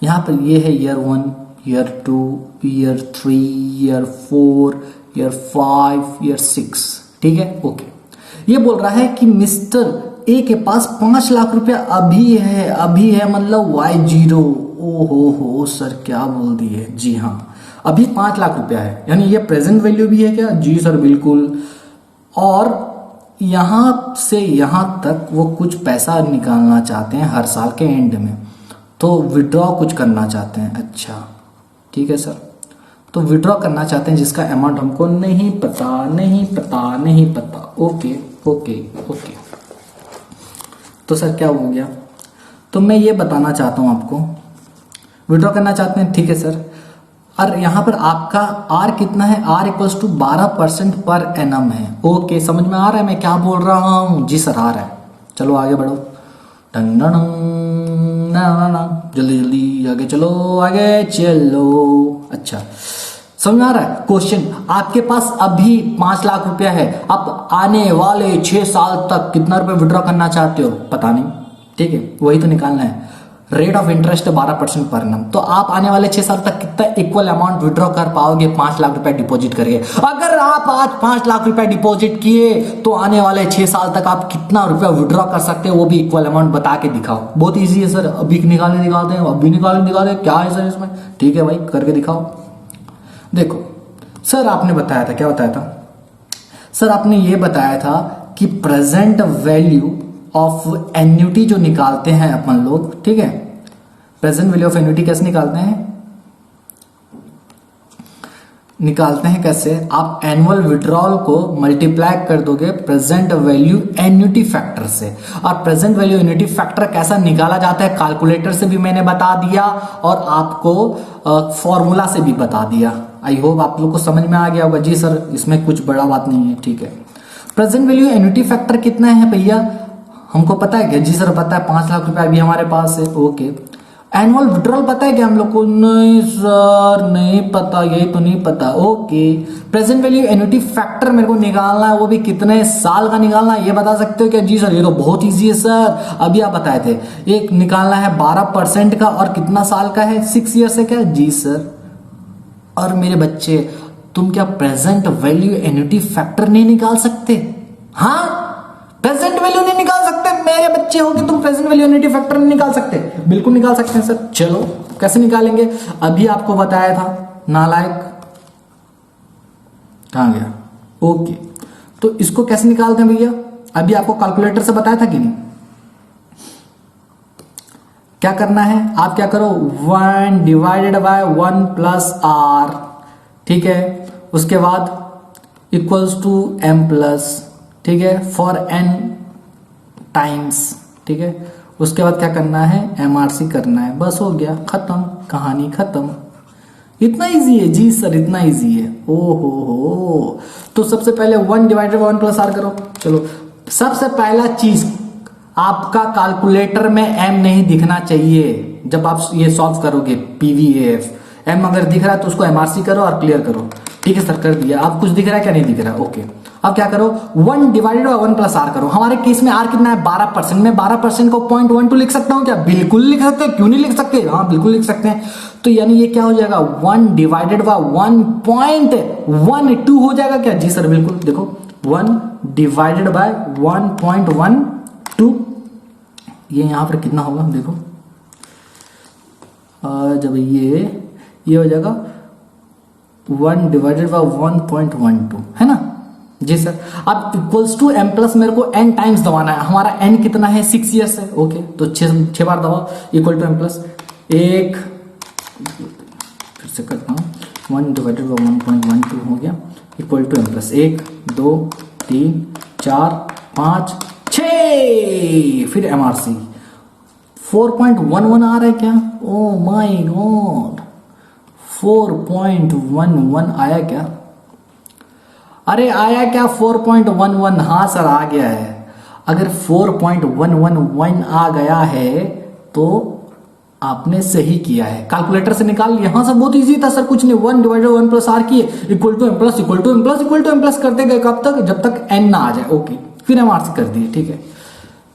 यहां पर ये है year 1, year 2, year 3, year 4, year 5, year 6, ठीक है। ओके, ये बोल रहा है कि मिस्टर ए के पास 5 लाख रुपया अभी है मतलब Y0। ओ हो सर, क्या बोल दिए? जी हाँ, अभी 5 लाख रुपया है, यानी ये प्रेजेंट वैल्यू भी है क्या? जी सर बिल्कुल। और यहां से यहां तक वो कुछ पैसा निकालना चाहते हैं हर साल के एंड में, तो विड्रॉ कुछ करना चाहते हैं। अच्छा ठीक है सर, तो विड्रॉ करना चाहते हैं जिसका अमाउंट हमको नहीं पता। ओके ओके ओके, तो सर क्या हो गया? तो मैं ये बताना चाहता हूं आपको, विड्रॉ करना चाहते हैं, ठीक है सर। और यहां पर आपका आर कितना है? Are equals to 12% per annum है। ओके, समझ में आ रहा है मैं क्या बोल रहा हूं? जी सर आ रहा है। चलो आगे बढ़ो, जल्दी जल्दी आगे चलो, आगे चलो। अच्छा, समझ में आ रहा है? क्वेश्चन, आपके पास अभी 5 लाख रुपया है, आप आने वाले 6 साल तक कितना रुपए विड्रॉ करना चाहते हो? पता नहीं, ठीक है, वही तो निकालना है। Rate of interest 12% per annum, तो आप आने वाले 6 साल तक कितना इक्वल अमाउंट विड्रॉ कर पाओगे 5 लाख रुपया डिपॉजिट करके? अगर आप आज 5 लाख रुपया डिपॉजिट किए तो आने वाले 6 साल तक आप कितना रुपया विड्रॉ कर सकते हो, वो भी इक्वल अमाउंट बता के दिखाओ। बहुत इजी है सर, अभी निकालने दिखाते हैं, अभी निकालने दिखाते हैं, क्या है सर इसमें? ठीक है भाई, करके दिखाओ। देखो सर, आपने बताया था, क्या बताया था सर? आपने ये बताया था कि प्रेजेंट वैल्यू ऑफ एन्युटी जो निकालते हैं अपन लोग, ठीक है, प्रेजेंट वैल्यू ऑफ एन्युटी कैसे निकालते हैं कैसे? आप एनुअल विड्रॉल को मल्टीप्लाई कर दोगे प्रेजेंट वैल्यू एन्युटी फैक्टर से। और प्रेजेंट वैल्यू एन्युटी फैक्टर कैसा निकाला जाता है कैलकुलेटर से भी मैंने बता दिया, और आपको फॉर्मूला से भी बता दिया। आई होप आप लोग को समझ में आ गया होगा। जी सर, इसमें कुछ बड़ा बात नहीं है, ठीक है। प्रेजेंट वैल्यू एन्युटी फैक्टर कितना है भैया, हमको पता है क्या? जी सर पता है, 5 लाख रुपया अभी हमारे पास है। ओके, एनुअल विड्रॉल पता है क्या हम लोग को? नहीं सर नहीं पता, ये तो नहीं पता। Okay, present value annuity factor मेरे को निकालना है, वो भी कितने साल का निकालना है, ये बता सकते हो क्या? जी सर ये तो बहुत इजी है सर, अभी आप बताए थे। एक निकालना है 12% का, और कितना साल का है? 6 ईयर से। क्या? जी सर। और मेरे बच्चे, तुम क्या प्रेजेंट वैल्यू एन्युटी फैक्टर नहीं निकाल सकते? हाँ, प्रेजेंट वैल्यू नहीं निकाल सकते मेरे बच्चे हो कि तुम प्रेजेंट वैल्यू एन्युटी फैक्टर नहीं निकाल सकते? बिल्कुल निकाल सकते हैं सर। चलो कैसे निकालेंगे? अभी आपको बताया था, नालायक कहां गया? ओके, तो इसको कैसे निकालते हैं भैया? अभी आपको कैलकुलेटर से बताया था कि नहीं? क्या करना है? आप क्या करो, 1 डिवाइडेड बाय 1 प्लस आर, ठीक है। उसके बाद इक्वल्स टू m प्लस, ठीक है, फॉर n टाइम्स, ठीक है। उसके बाद क्या करना है? MRC करना है, बस हो गया, खत्म, कहानी खत्म। इतना इजी है? जी सर इतना इजी है। हो, तो सबसे पहले 1 डिवाइडेड बाय 1 प्लस आर करो। चलो, सबसे पहला चीज, आपका कैलकुलेटर में m नहीं दिखना चाहिए जब आप ये सॉल्व करोगे PVAF। m अगर दिख रहा है तो उसको MRC करो और क्लियर करो। ठीक है सर, कर दिया। आप कुछ दिख रहा है क्या? नहीं दिख रहा? ओके, अब क्या करो, 1 डिवाइडेड बाय 1 प्लस आर करो। हमारे केस में आर कितना है? 12%। मैं 12% को 0.12 लिख सकता हूं क्या? बिल्कुल लिख सकते हैं, क्यों नहीं लिख सकते? हाँ बिल्कुल लिख सकते हैं। तो यानी ये क्या हो जाएगा? 1 डिवाइडेड बाय 1.12 हो जाएगा क्या? जी सर बिल्कुल। देखो 1 डिवाइडेड बाय 1.12, ये यहां पर कितना होगा? देखो जब ये हो जाएगा 1 डिवाइडेड बाय 1.12, है ना? जी सर। अब इक्वल्स टू m प्लस मेरे को n टाइम्स दबाना है। हमारा n कितना है? 6 ईयर्स है। ओके, तो 6 बार दबाओ, इक्वल टू m प्लस 1, फिर से करता हूं, 1 डिवाइडेड बाय 1.12 हो गया, इक्वल टू m प्लस 1, 2, 3, 4, 5, 6, फिर MRC 4.11 आ रहा है क्या? ओ माय गॉड, 4.11 आया क्या? अरे आया क्या 4.11? हाँ सर आ गया है। अगर 4.111 आ गया है तो आपने सही किया है, कैलकुलेटर से निकाल लिया। हाँ सर बहुत इजी था सर, कुछ नहीं, 1 डिवाइडेड 1 प्लस आर किए, equal to m plus equal to m plus equal to m plus करते गए, कब तक? जब तक n ना आ जाए। ओके, फिर MRC कर दिए, ठीक है।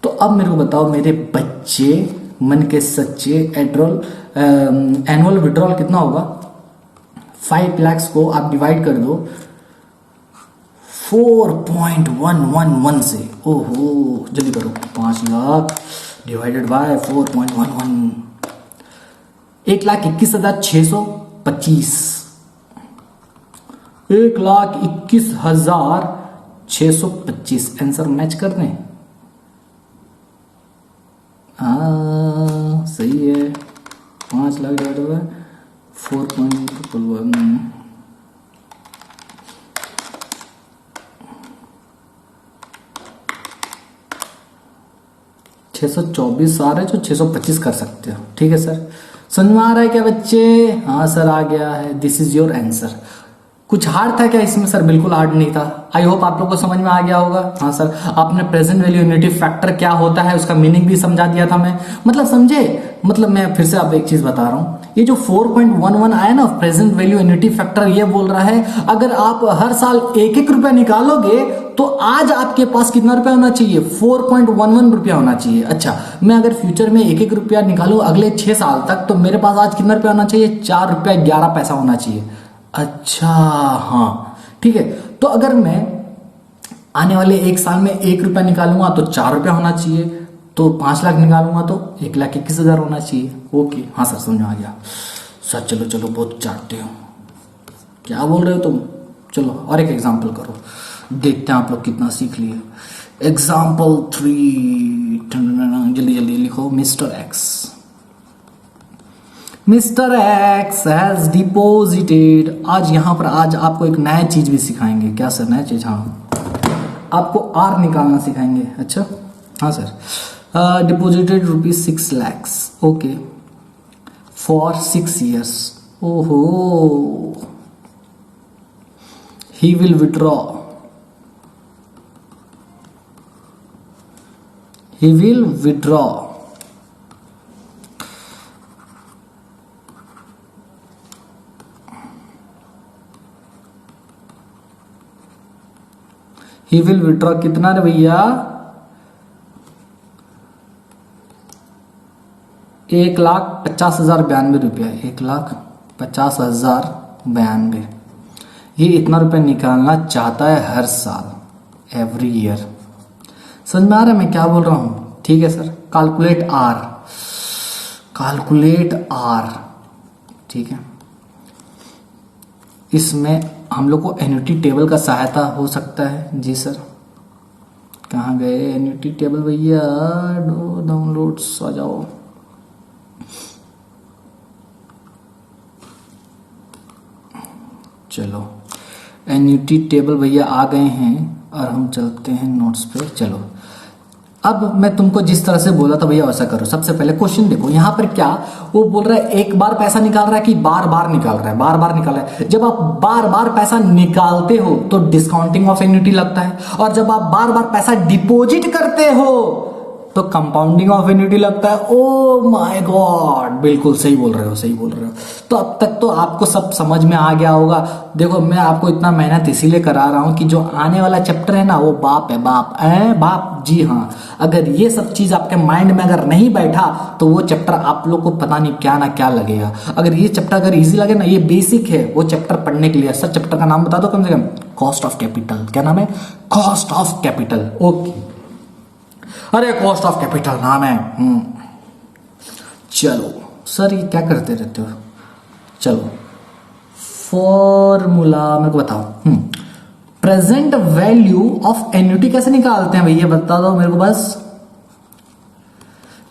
तो अब मेरे को बताओ मेरे बच्चे, मन के सच्चे, एनुअल विड्रॉल कितना होगा? 5 लाख को आप डिवाइड कर दो 4.111 से। ओहो जल्दी करो, 5 lakh divided by 4.11, 1,21,625, 1,21,625 answer match कर दें। हाँ सही है, 5 लाख डिवाइडेड बाय 4.11, 624 आ रहे जो 625 कर सकते हो। ठीक है सर, समझ में आ रहा है क्या बच्चे? हाँ सर आ गया है, दिस इज योर आंसर। कुछ हार्ड था क्या इसमें? सर बिल्कुल हार्ड नहीं था। आई होप आप लोग को समझ में आ गया होगा। हाँ सर, आपने प्रेजेंट वैल्यू यूनिटी फैक्टर क्या होता है उसका मीनिंग भी समझा दिया था मैं, मतलब समझे? मतलब मैं फिर से आप एक चीज बता रहा हूं, ये जो 4.11 आया ना प्रेजेंट वैल्यू यूनिटी फैक्टर, ये बोल रहा है अगर आप हर साल 1-1 रुपया निकालोगे तो आज आपके पास कितना रुपया होना चाहिए? 4.11 रुपया होना चाहिए। अच्छा, मैं अगर फ्यूचर में 1-1 रुपया निकालू अगले 6 साल तक, तो मेरे पास आज कितना रुपया होना चाहिए? 4 रुपया 11 पैसा होना चाहिए। अच्छा हाँ ठीक है, तो अगर मैं आने वाले 1 साल में 1 रुपया निकालूंगा तो 4 रुपया होना चाहिए, तो 5 लाख निकालूंगा तो 1,21,000 होना चाहिए। ओके हाँ सर समझ में आ गया सर। चलो चलो बहुत चाटते हो, क्या बोल रहे हो तुम? चलो और एक एग्जाम्पल करो, देखते हैं आप लोग कितना सीख लिए। एग्जाम्पल 3, जल्दी जल्दी लिखो। Mister x has deposited. आज यहां पर आज आपको एक नया चीज भी सिखाएंगे। क्या सर नया चीज? हाँ आपको आर निकालना सिखाएंगे। अच्छा हाँ sir, deposited ₹6 lakhs, okay, for 6 years। ओहो, he will withdraw, he will withdraw he will withdraw कितना रे भैया? 1,50,092 रुपया, 1,50,092। ये इतना रुपया निकालना चाहता है हर साल, एवरी ईयर। समझ में आ रहा है मैं क्या बोल रहा हूं? ठीक है सर, कैलकुलेट आर, ठीक है। इसमें हम लोग को एन्युटी टेबल का सहायता हो सकता है। जी सर, कहाँ गए एन्युटी टेबल भैया? डाउनलोड्स आ जाओ। चलो एन्युटी टेबल भैया आ गए हैं और हम चलते हैं नोट्स पे। चलो अब मैं तुमको जिस तरह से बोला था भैया वैसा करो। सबसे पहले क्वेश्चन देखो, यहां पर क्या वो बोल रहा है, एक बार पैसा निकाल रहा है कि बार बार निकाल रहा है? बार बार निकाल रहा है। जब आप बार बार पैसा निकालते हो तो डिस्काउंटिंग ऑफ एन्युटी लगता है, और जब आप बार बार पैसा डिपॉजिट करते हो तो कंपाउंडिंग ऑफ एन्युटी लगता है। ओ माय गॉड, बिल्कुल सही बोल रहे हो, सही बोल रहे हो। तो अब तक तो आपको सब समझ में आ गया होगा। देखो मैं आपको इतना मेहनत इसीलिए करा रहा हूं कि जो आने वाला चैप्टर है ना वो बाप है, बाप। जी हाँ, अगर ये सब चीज आपके माइंड में अगर नहीं बैठा तो वो चैप्टर आप लोग को पता नहीं क्या ना क्या लगेगा। अगर ये चैप्टर अगर इजी लगे ना, ये बेसिक है वो चैप्टर पढ़ने के लिए। सर चैप्टर का नाम बता दो कम से कम। Cost of capital. क्या नाम है? Cost of capital. ओके, अरे कॉस्ट ऑफ कैपिटल नाम है। चलो सर ये क्या करते रहते हो? चलो फॉर्मूला मेरे को बताओ। प्रेजेंट वैल्यू ऑफ एन्युटी कैसे निकालते हैं भैया, बता दो मेरे को बस।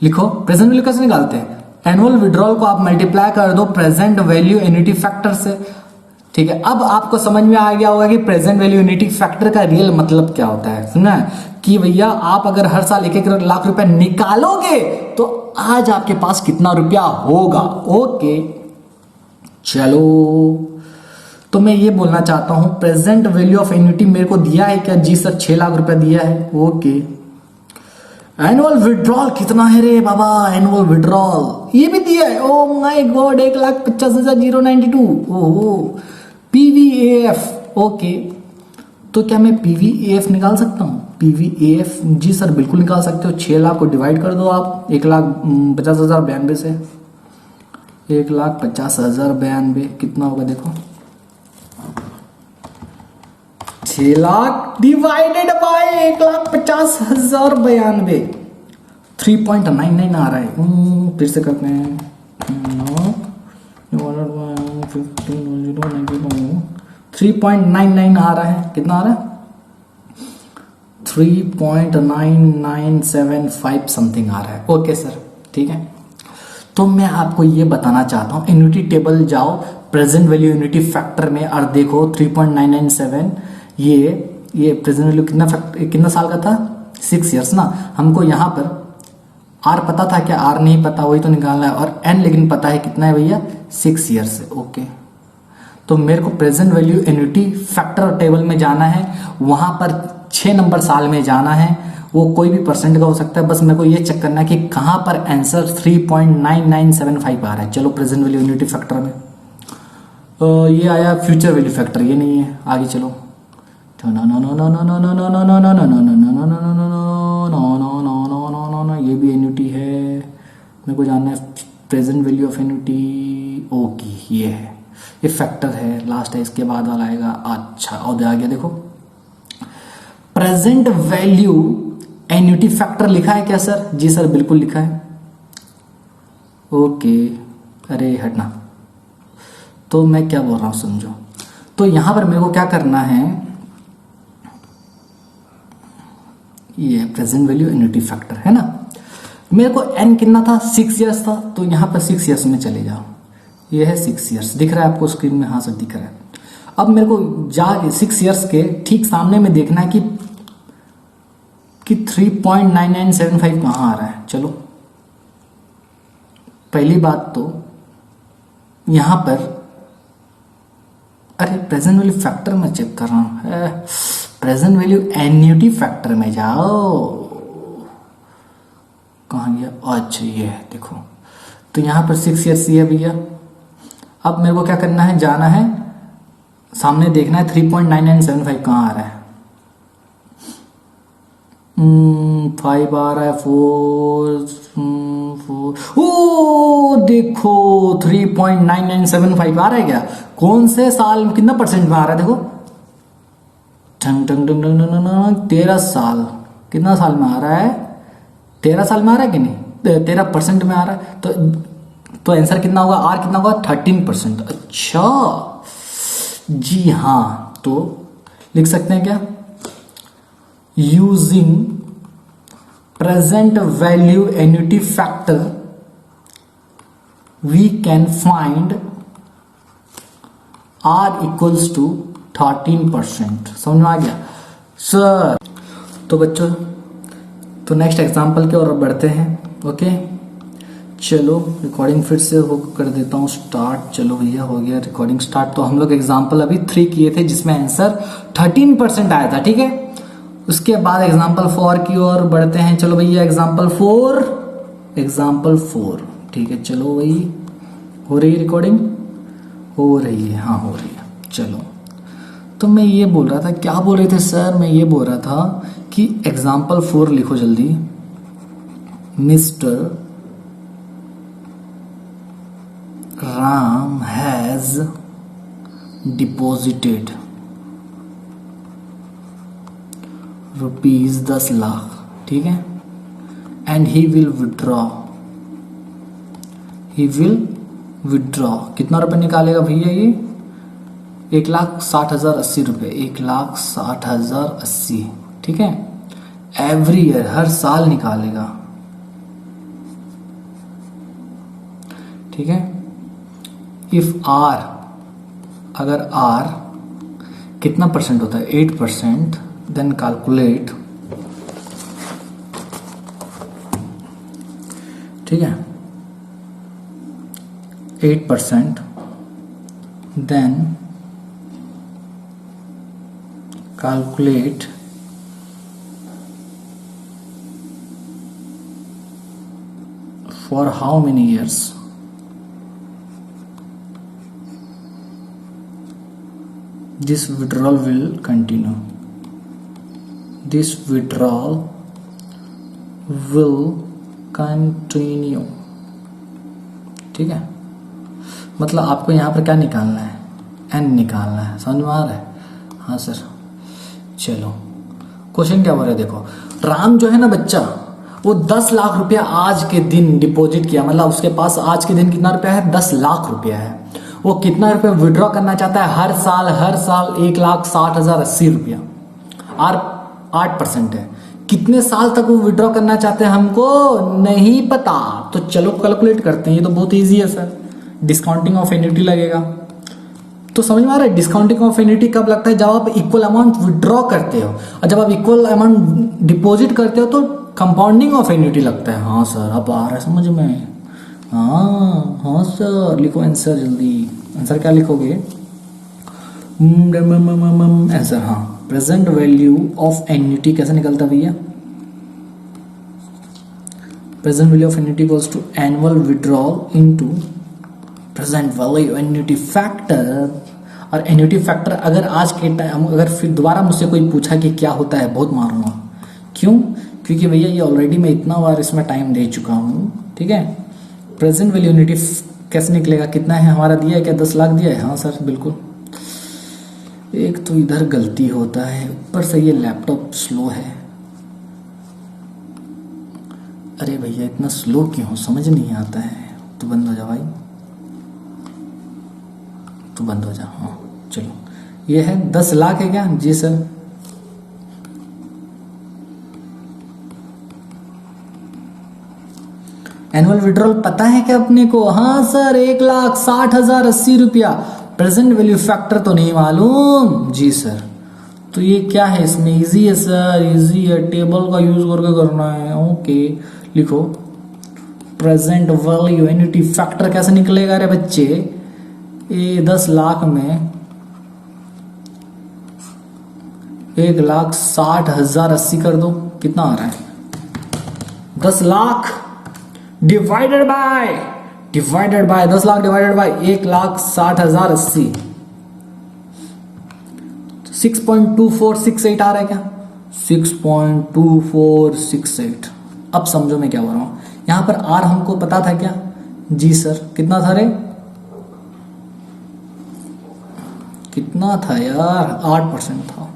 लिखो प्रेजेंट वैल्यू कैसे निकालते हैं। एनुअल विड्रॉल को आप मल्टीप्लाई कर दो प्रेजेंट वैल्यू एन्युटी फैक्टर से। ठीक है, अब आपको समझ में आ गया होगा कि प्रेजेंट वैल्यू यूनिटी फैक्टर का रियल मतलब क्या होता है। सुना है कि भैया आप अगर हर साल 1-1 लाख रुपया निकालोगे तो आज आपके पास कितना रुपया होगा। ओके चलो, तो मैं ये बोलना चाहता हूं प्रेजेंट वैल्यू ऑफ एन्युटी मेरे को दिया है क्या? जी सर 6 लाख रुपया दिया है। ओके, एनुअल विड्रॉल कितना है रे बाबा? एनुअल विड्रॉल ये भी दिया है। ओ माय गॉड, 1,50,092। ओहो, पीवीएफ। ओके, तो क्या मैं पीवीएफ निकाल सकता हूं? पीवीएफ जी सर बिल्कुल निकाल सकते हो। 6 लाख को डिवाइड कर दो आप 1,50,092 से। 1,50,092 कितना होगा देखो, 6 लाख डिवाइडेड बाय 1,50,092 3.99 आ रहा है। फिर से करते हैं। 3.99 आ रहा है। कितना आ रहा है? 3.9975 समथिंग आ रहा है। ओके सर, ठीक है। तो मैं आपको ये बताना चाहता हूँ, एन्युटी टेबल जाओ, प्रेजेंट वैल्यू यूनिटी फैक्टर में, और देखो 3.997 ये प्रेजेंट वैल्यू कितना साल का था? 6 इयर्स ना। हमको यहाँ पर आर पता था क्या? आर नहीं पता, वही तो निकालना है। और एन लेकिन पता है कितना है भैया? 6 इयर्स है। ओके, तो मेरे को present value annuity factor table में जाना है, वहां पर 6 नंबर साल में जाना है। वो कोई भी परसेंट का हो सकता है, बस मेरे को ये चेक करना है कि कहां पर आंसर 3.9975 आ रहा है। चलो प्रेजेंट वैल्यू यूनिटी फैक्टर में ये आया फ्यूचर वैल्यू फैक्टर, ये नहीं है। आगे चलो। ये भी एन्युटी है, मेरे को जानना है present value of annuity. Okay, ये है, ये फैक्टर है, लास्ट है, इसके बाद वाला आएगा। अच्छा, और आ गया देखो, प्रेजेंट वैल्यू एन्युटी फैक्टर लिखा है क्या सर? जी सर, बिल्कुल लिखा है। ओके, अरे हटना। तो मैं क्या बोल रहा हूं समझो। तो यहां पर मेरे को क्या करना है, ये प्रेजेंट वैल्यू एन्युटी फैक्टर है ना। मेरे को एन कितना था? 6 इयर्स था। तो यहां पर 6 इयर्स में चले जाओ। ये है 6 इयर्स, दिख रहा है आपको स्क्रीन में? हाँ सर, दिख रहा है। अब मेरे को जाके 6 इयर्स के ठीक सामने में देखना है कि 3.9975 कहां आ रहा है। चलो, पहली बात तो यहां पर, अरे प्रेजेंट वैल्यू फैक्टर में चेक कर रहा हूं। प्रेजेंट वैल्यू एन्युटी फैक्टर में जाओ। कहां गया? अच्छा, ये है, देखो। तो यहां पर 6 ईयर्स ये है भैया। अब मेरे को क्या करना है? जाना है सामने, देखना है 3.9975 कहां आ रहा है। 5 आ रहा है, 4 ओ देखो 3.9975 आ रहा है क्या? कौन से साल में कितना परसेंट में आ रहा है? देखो, टंग टंग टंग टंग टंग 13 साल। कितना साल में आ रहा है? 13 साल में आ रहा है कि नहीं? 13% में आ रहा है। तो आंसर कितना होगा? आर कितना होगा? 13%। अच्छा जी हाँ, तो लिख सकते हैं क्या? Using present value annuity factor we can find r equals to 13%। समझ में आ गया सर? तो बच्चों, तो नेक्स्ट एग्जांपल की ओर बढ़ते हैं। ओके, चलो रिकॉर्डिंग फिर से हो कर देता हूँ स्टार्ट। चलो भैया, हो गया रिकॉर्डिंग स्टार्ट। तो हम लोग एग्जांपल अभी 3 किए थे जिसमें आंसर 13% आया था, ठीक है। उसके बाद एग्जांपल 4 की ओर बढ़ते हैं। चलो भैया, एग्जांपल 4, ठीक है। चलो भाई, हो रही है रिकॉर्डिंग? हो रही है, हाँ हो रही है। चलो, तो मैं ये बोल रहा था, क्या बोल रहे थे सर? मैं ये बोल रहा था कि एग्जांपल 4 लिखो जल्दी। Mister Ram has deposited rupees 10 lakh, ठीक है, एंड ही विल विड्रॉ कितना रुपए निकालेगा भैया? ये 1,60,080 रुपए, 1,60,080, ठीक है। एवरी ईयर, हर साल निकालेगा, ठीक है। इफ आर, अगर आर कितना परसेंट होता है? 8%, देन कैलकुलेट, ठीक है, 8%, then calculate for how many years? This withdrawal will continue. This withdrawal will continue, ठीक है। मतलब आपको यहां पर क्या निकालना है? एन निकालना है। समझ में आ रहा है? हाँ सर। चलो क्वेश्चन क्या बोल रहा है देखो, राम जो है ना बच्चा, वो 10 लाख रुपया आज के दिन डिपॉजिट किया, मतलब उसके पास आज के दिन कितना रुपया है, 10 लाख रुपया है। वो कितना रुपया विड्रॉ करना चाहता है हर साल 1,60,080 रुपया, और 8% है। कितने साल तक वो विड्रॉ करना चाहते हैं हमको नहीं पता, तो चलो कैलकुलेट करते हैं। ये तो बहुत इजी है सर, डिस्काउंटिंग ऑफ एन्युटी लगेगा। तो समझ में आ रहा है, डिस्काउंटिंग ऑफ एन्युटी कब लगता है, जब आप इक्वल अमाउंट विड्रॉ करते हो, और जब आप इक्वल अमाउंट डिपॉजिट करते हो तो कंपाउंडिंग ऑफ एन्युटी लगता है। हाँ सर, अब आ रहा है समझ में। हाँ सर, लिखो आंसर जल्दी। आंसर क्या लिखोगे? आंसर, हाँ, प्रेजेंट वैल्यू ऑफ एन्युटी कैसे निकलता है भैया? Present value of annuity equals to annual withdrawal into present value annuity factor. और एन्युटी फैक्टर अगर आज के टाइम, अगर फिर दोबारा मुझसे कोई पूछा कि क्या होता है, बहुत मारूंगा। क्यों? क्योंकि भैया ये ऑलरेडी मैं इतना बार इसमें टाइम दे चुका हूँ। ठीक है, प्रेजेंट वैल्यू एन्युटी कैसे निकलेगा? कितना है हमारा दिया है क्या? 10 लाख दिया है। हाँ सर बिल्कुल। एक तो इधर गलती होता है, ऊपर से ये लैपटॉप स्लो है। अरे भैया इतना स्लो क्यों, समझ नहीं आता है। तो बंद हो जा भाई, तो बंद हो जा। हाँ चलो, ये है 10 लाख है क्या? जी सर। एनुअल विड्रॉल पता है क्या अपने को? हाँ सर, 1,60,080 रुपया। प्रेजेंट वैल्यू फैक्टर तो नहीं मालूम। जी सर। तो ये क्या है इसमें? इजी है सर, इजी है, टेबल का यूज करके करना है। ओके, लिखो प्रेजेंट वैल्यू एन्युटी फैक्टर कैसे निकलेगा रे बच्चे? ये 10 लाख में 1,60,080 कर दो, कितना आ रहा है? 10 lakh divided by 10 lakh divided by 1,60,080, 6.2468 आ रहा है क्या? 6.2468। अब समझो मैं क्या बोल रहा हूं। यहां पर आर हमको पता था क्या? जी सर। कितना था रे? कितना था यार? 8% था।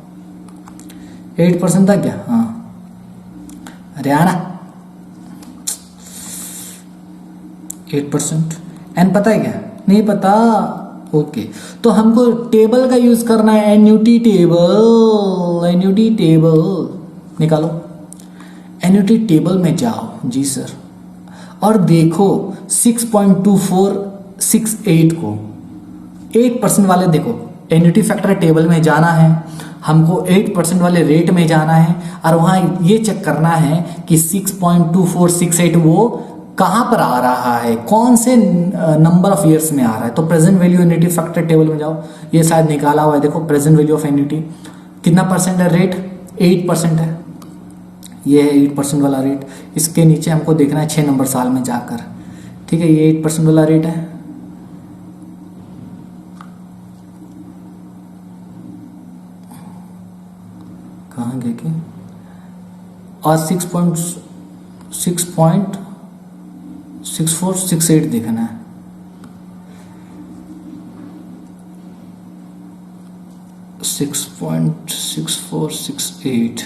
8% था क्या? हाँ, अरे आना 8%। एन पता है क्या? नहीं पता। ओके, तो हमको टेबल का यूज करना है, एन्युटी टेबल। एन्युटी टेबल निकालो। एन्युटी टेबल में जाओ। जी सर। और देखो 6.2468 को 8% वाले, देखो एन्युटी फैक्टर टेबल में जाना है, हमको 8% वाले रेट में जाना है, और वहां ये चेक करना है कि 6.2468 वो कहां पर आ रहा है, कौन से नंबर ऑफ ईयर्स में आ रहा है। तो present value annuity factor table में जाओ, ये शायद निकाला हुआ है। देखो प्रेजेंट वैल्यू ऑफ एन्युटी कितना परसेंट है? रेट 8% है। ये है 8% वाला रेट। इसके नीचे हमको देखना है 6 नंबर साल में जाकर। ठीक है, ये 8% वाला रेट है। कहाँ गए कि? और 6.6468 देखना है। Six point 6468।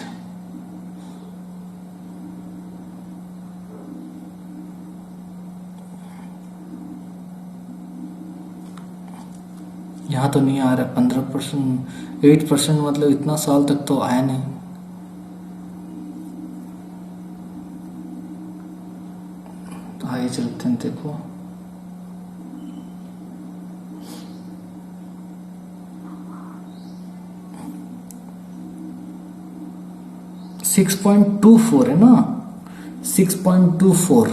यहाँ तो नहीं आ रहा। 15%, 8% मतलब इतना साल तक तो आया नहीं। तो आगे चलते हैं। देखो 6.24 है ना, 6.24।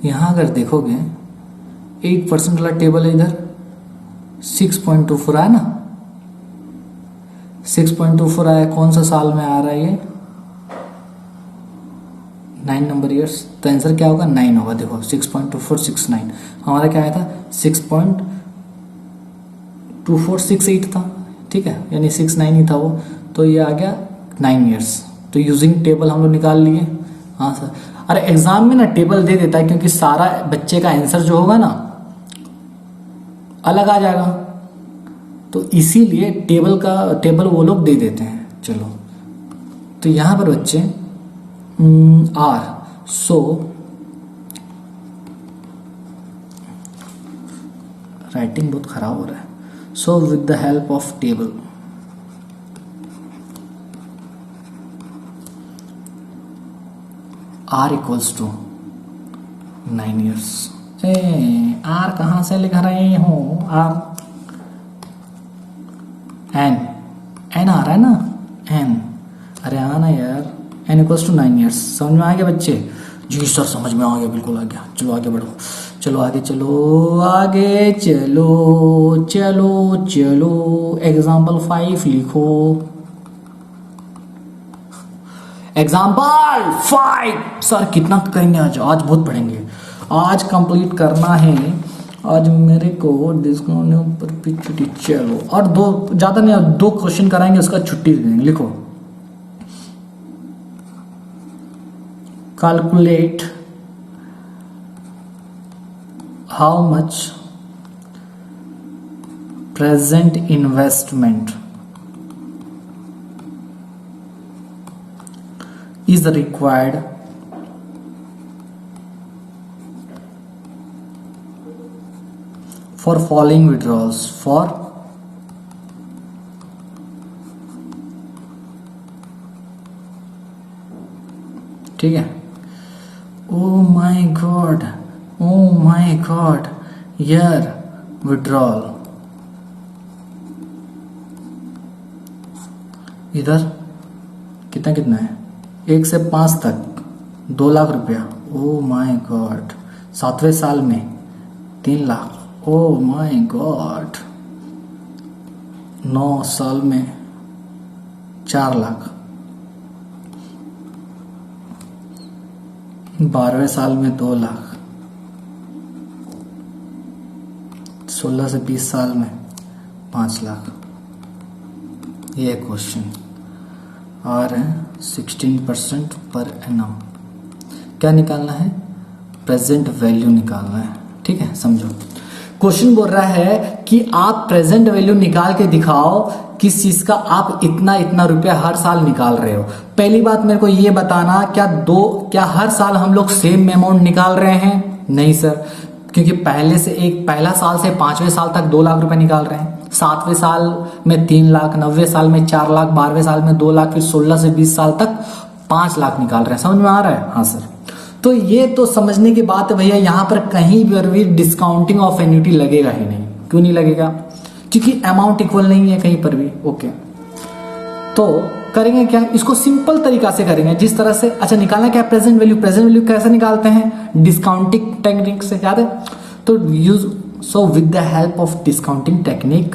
यहां अगर देखोगे 8% वाला टेबल है, इधर 6.24 आया ना, 6.24 आया। कौन सा साल में आ रहा है ये? 9 नंबर ईयर्स। तो आंसर क्या होगा? 9 होगा। देखो 6.2469 हमारा क्या आया था? 6.2468 था। ठीक है, यानी 69 ही था वो, तो ये आ गया 9 ईयर्स। तो यूजिंग टेबल हम लोग निकाल लिए। हाँ सर। अरे एग्जाम में ना टेबल दे देता है, क्योंकि सारा बच्चे का आंसर जो होगा ना अलग आ जाएगा। तो इसीलिए टेबल वो लोग दे देते हैं। चलो, तो यहां पर बच्चे आर, सो राइटिंग बहुत खराब हो रहा है। So with the help of table r equals to 9 years। R कहां से लिख रहे हो? आर एन आ रहा है ना, एन, अरे आना यार, एन इक्वल्स टू 9 years। समझ में आ गया बच्चे? जी सर समझ में आ गया, बिल्कुल आ गया। चलो आगे बढ़ो, चलो आगे चलो, आगे चलो चलो चलो। एग्जाम्पल 5 लिखो। एग्जाम्पल 5। सर कितना करेंगे आज? आज बहुत पढ़ेंगे, आज कंप्लीट करना है आज मेरे को। डिस्काउंट पर भी छुट्टी। चलो, और दो, ज्यादा नहीं, 2 क्वेश्चन कराएंगे, उसका छुट्टी दे देंगे। लिखो, calculate how much present investment is required for following withdrawals for ठीक है। ओ my God, O my God, यार विड्रॉल इधर कितना कितना है? 1 से 5 तक 2 लाख रुपया। ओ माय गॉड, 7वें साल में 3 लाख। ओ माय गॉड, 9 साल में 4 लाख। 12वें साल में 2 लाख। 16 से 20 साल में 5 लाख। ये क्वेश्चन और 16% पर एनम। क्या निकालना है? प्रेजेंट वैल्यू निकालना है। ठीक है, समझो। क्वेश्चन बोल रहा है कि आप प्रेजेंट वैल्यू निकाल के दिखाओ किस चीज का आप इतना इतना रुपया हर साल निकाल रहे हो। पहली बात मेरे को ये बताना, क्या हर साल हम लोग सेम अमाउंट निकाल रहे हैं? नहीं सर, क्योंकि पहला साल से 5वें साल तक 2 लाख रुपए निकाल रहे हैं, 7वें साल में 3 लाख, 9वें साल में 4 लाख, 12वें साल में 2 लाख, फिर 16 से 20 साल तक 5 लाख निकाल रहे हैं। समझ में आ रहा है? हाँ सर। तो ये तो समझने की बात है भैया, यहाँ पर कहीं भी डिस्काउंटिंग ऑफ एन्युटी लगेगा ही नहीं। क्यों नहीं लगेगा? क्योंकि अमाउंट इक्वल नहीं है कहीं पर भी। ओके, तो करेंगे क्या? इसको सिंपल तरीका से करेंगे, जिस तरह से, अच्छा निकालना क्या? Present value. प्रेजेंट वैल्यू कैसे निकालते हैं? डिस्काउंटिंग टेक्निक से, याद है? तो use, so with the help of discounting technique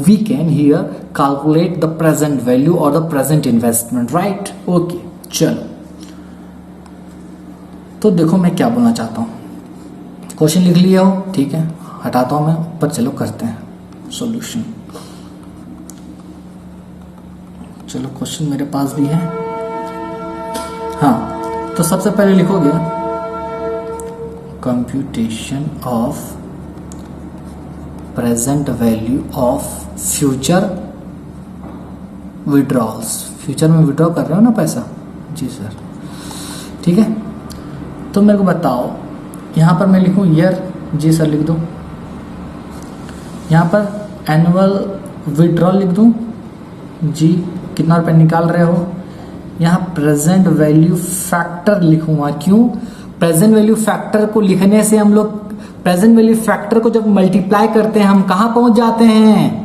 we can here calculate the present value or the present investment, right? Okay, चलो, तो देखो मैं क्या बोलना चाहता हूं। क्वेश्चन लिख लिया हो, ठीक है, हटाता हूं मैं ऊपर। चलो करते हैं सॉल्यूशन। चलो क्वेश्चन मेरे पास भी है। हाँ, तो सबसे पहले लिखोगे computation of present value of future withdrawals. Future में विड्रॉ कर रहे हो ना पैसा? जी सर, ठीक है। तो मेरे को बताओ, यहां पर मैं लिखूं ईयर? जी सर लिख दो। यहां पर एनुअल विड्रॉल लिख दूं? जी। कितना रुपए निकाल रहे हो? यहां प्रेजेंट वैल्यू फैक्टर लिखूंगा। क्यों? प्रेजेंट वैल्यू फैक्टर को लिखने से हम लोग, प्रेजेंट वैल्यू फैक्टर को जब मल्टीप्लाई करते हैं हम कहां पहुंच जाते हैं?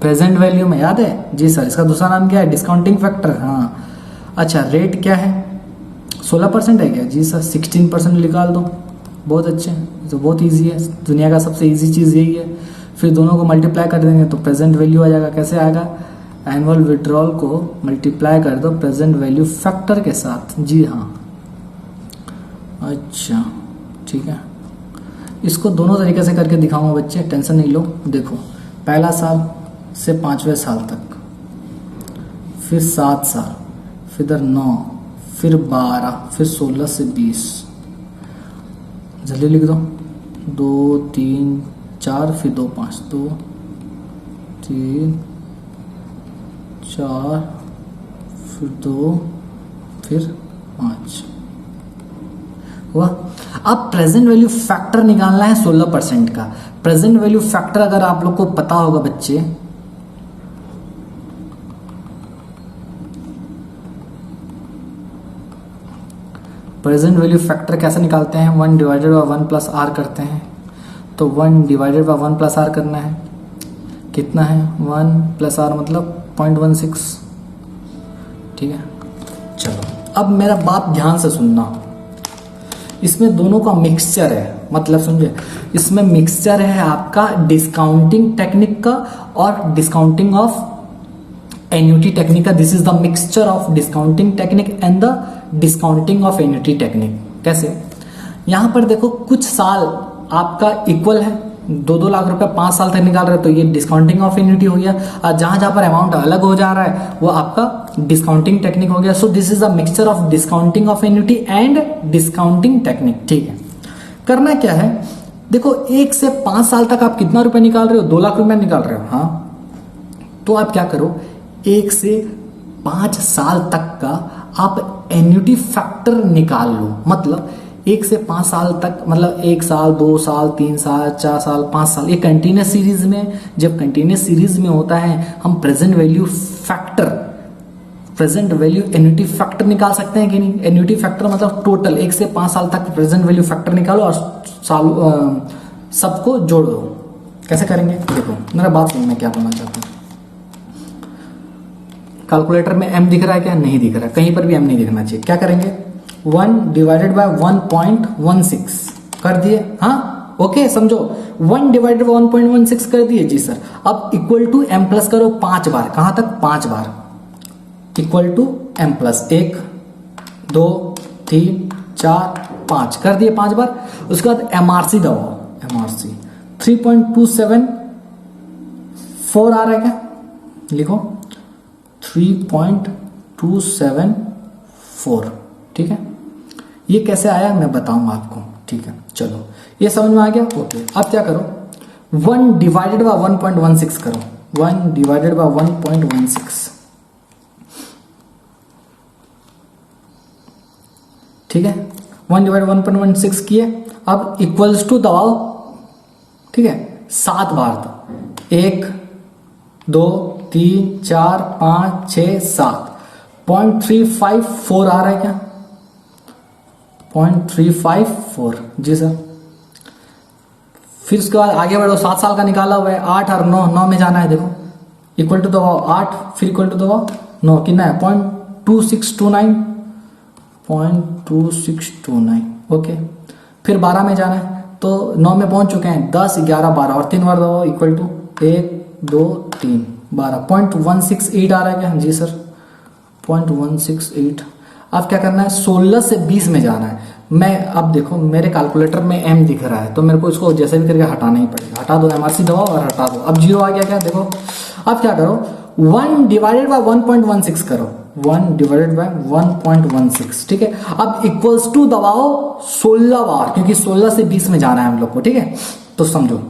प्रेजेंट वैल्यू में। याद है? जी सर। इसका दूसरा नाम क्या है? Discounting factor. हाँ, अच्छा रेट क्या है? 16% है क्या? जी सर। 16% निकाल दो। बहुत अच्छे, तो बहुत इजी है, दुनिया का सबसे इजी चीज यही है। फिर दोनों को मल्टीप्लाई कर देंगे तो प्रेजेंट वैल्यू आ जाएगा। कैसे आएगा? एनुअल विड्रॉल को मल्टीप्लाई कर दो प्रेजेंट वैल्यू फैक्टर के साथ। जी हाँ, अच्छा ठीक है। इसको दोनों तरीके से करके दिखाऊंगा बच्चे, टेंशन नहीं लो। देखो, पहला साल से 5वें साल तक, फिर 7 साल, फिर इधर 9, फिर 12, फिर 16 से 20। जल्दी लिख दो। 2 3 4, फिर 2 5, 2 3 4 फिर 2 फिर 5 हुआ। अब प्रेजेंट वैल्यू फैक्टर निकालना है 16% का। प्रेजेंट वैल्यू फैक्टर अगर आप लोग को पता होगा बच्चे, प्रेजेंट वैल्यू फैक्टर कैसे निकालते हैं, 1 डिवाइडेड बाय 1 प्लस आर करते हैं। तो 1 डिवाइडेड बाय 1 प्लस आर करना है, कितना है 1 प्लस आर मतलब 0.16। ठीक है, चलो अब मेरा बात ध्यान से सुनना, इसमें दोनों का मिक्सचर है, मतलब समझे, इसमें मिक्सचर है आपका डिस्काउंटिंग टेक्निक का और डिस्काउंटिंग ऑफ एन्युटी टेक्निक का। This is the mixture of discounting technique and the discounting of annuity technique. कैसे, यहां पर देखो कुछ साल आपका इक्वल है, 2-2 लाख रुपए 5 साल तक निकाल रहे हो, तो ये डिस्काउंटिंग ऑफ एन्युटी हो गया। और जहां जहां पर अमाउंट अलग हो जा रहा है वो आपका डिस्काउंटिंग टेक्निक हो गया। So this is the mixture of discounting of annuity and discounting technique. ठीक है, करना क्या है, देखो 1 से 5 साल तक आप कितना रुपए निकाल रहे हो, 2 लाख रुपए निकाल रहे हो। हाँ, तो आप क्या करो, 1 से 5 साल तक का आप एन्युटी फैक्टर निकाल लो। मतलब 1 से 5 साल तक, मतलब 1 साल 2 साल 3 साल 4 साल 5 साल, ये कंटिन्यूस सीरीज में, जब कंटिन्यूस सीरीज में होता है हम present value factor, present value annuity factor निकाल सकते हैं कि नहीं। एन्युटी फैक्टर मतलब टोटल 1 से 5 साल तक प्रेजेंट वैल्यू फैक्टर निकालो और सबको जोड़ दो। कैसे करेंगे, देखो मेरा बात सुनो, मैं क्या बोलना चाहता हूँ। कैलकुलेटर में m दिख रहा है क्या, नहीं दिख रहा है, कहीं पर भी m नहीं दिखना चाहिए। क्या करेंगे, 1 डिवाइडेड बाय 1.16 कर दिए। हाँ ओके, समझो 1 डिवाइडेड बाय 1.16 कर दिए जी सर। अब इक्वल टू m प्लस करो 5 बार, कहां तक, 5 बार, इक्वल टू m प्लस 1 2 3 4 5 कर दिए 5 बार। उसके बाद MRC दबाओ, MRC 3.274 आ रहा है क्या, लिखो 3.274। ठीक है, ये कैसे आया मैं बताऊंगा आपको। ठीक है, चलो ये समझ में आ गया। ओके, अब क्या करो, 1 डिवाइडेड बाय 1.16 करो, 1 डिवाइडेड बाय 1.16। ठीक है, 1 डिवाइडेड 1.16 किए। अब इक्वल्स टू दबाओ, ठीक है, 7 बार, 1 2 3 4 5 6 7, 0.354 आ रहा है क्या, 0.354 जी सर। फिर उसके बाद आगे बढ़ो, 7 साल का निकाला हुआ है, 8 और 9 में जाना है। देखो इक्वल टू दबाओ 8, फिर इक्वल टू दबाओ 9, कितना है 0.2629, 0.2629। ओके, फिर 12 में जाना है, तो 9 में पहुंच चुके हैं, 10 11 12 और 3 बार दबाओ, इक्वल टू 1 2 3 12, 0.168 आ रहा है क्या, जी सर 0.168। अब क्या करना है, 16 से 20 में जाना है। मैं अब देखो मेरे कैलकुलेटर में m दिख रहा है, तो मेरे को इसको जैसे भी करके हटाना ही पड़ेगा। हटा दो, MRC दबाओ और हटा दो। अब 0 आ गया क्या, देखो। अब क्या करो, 1 डिवाइडेड बाय 1.16 करो, 1 डिवाइडेड बाय 1.16। ठीक है, अब इक्वल्स टू दबाओ 16 बार, क्योंकि 16 से 20 में जाना है हम लोग को। ठीक है, तो समझो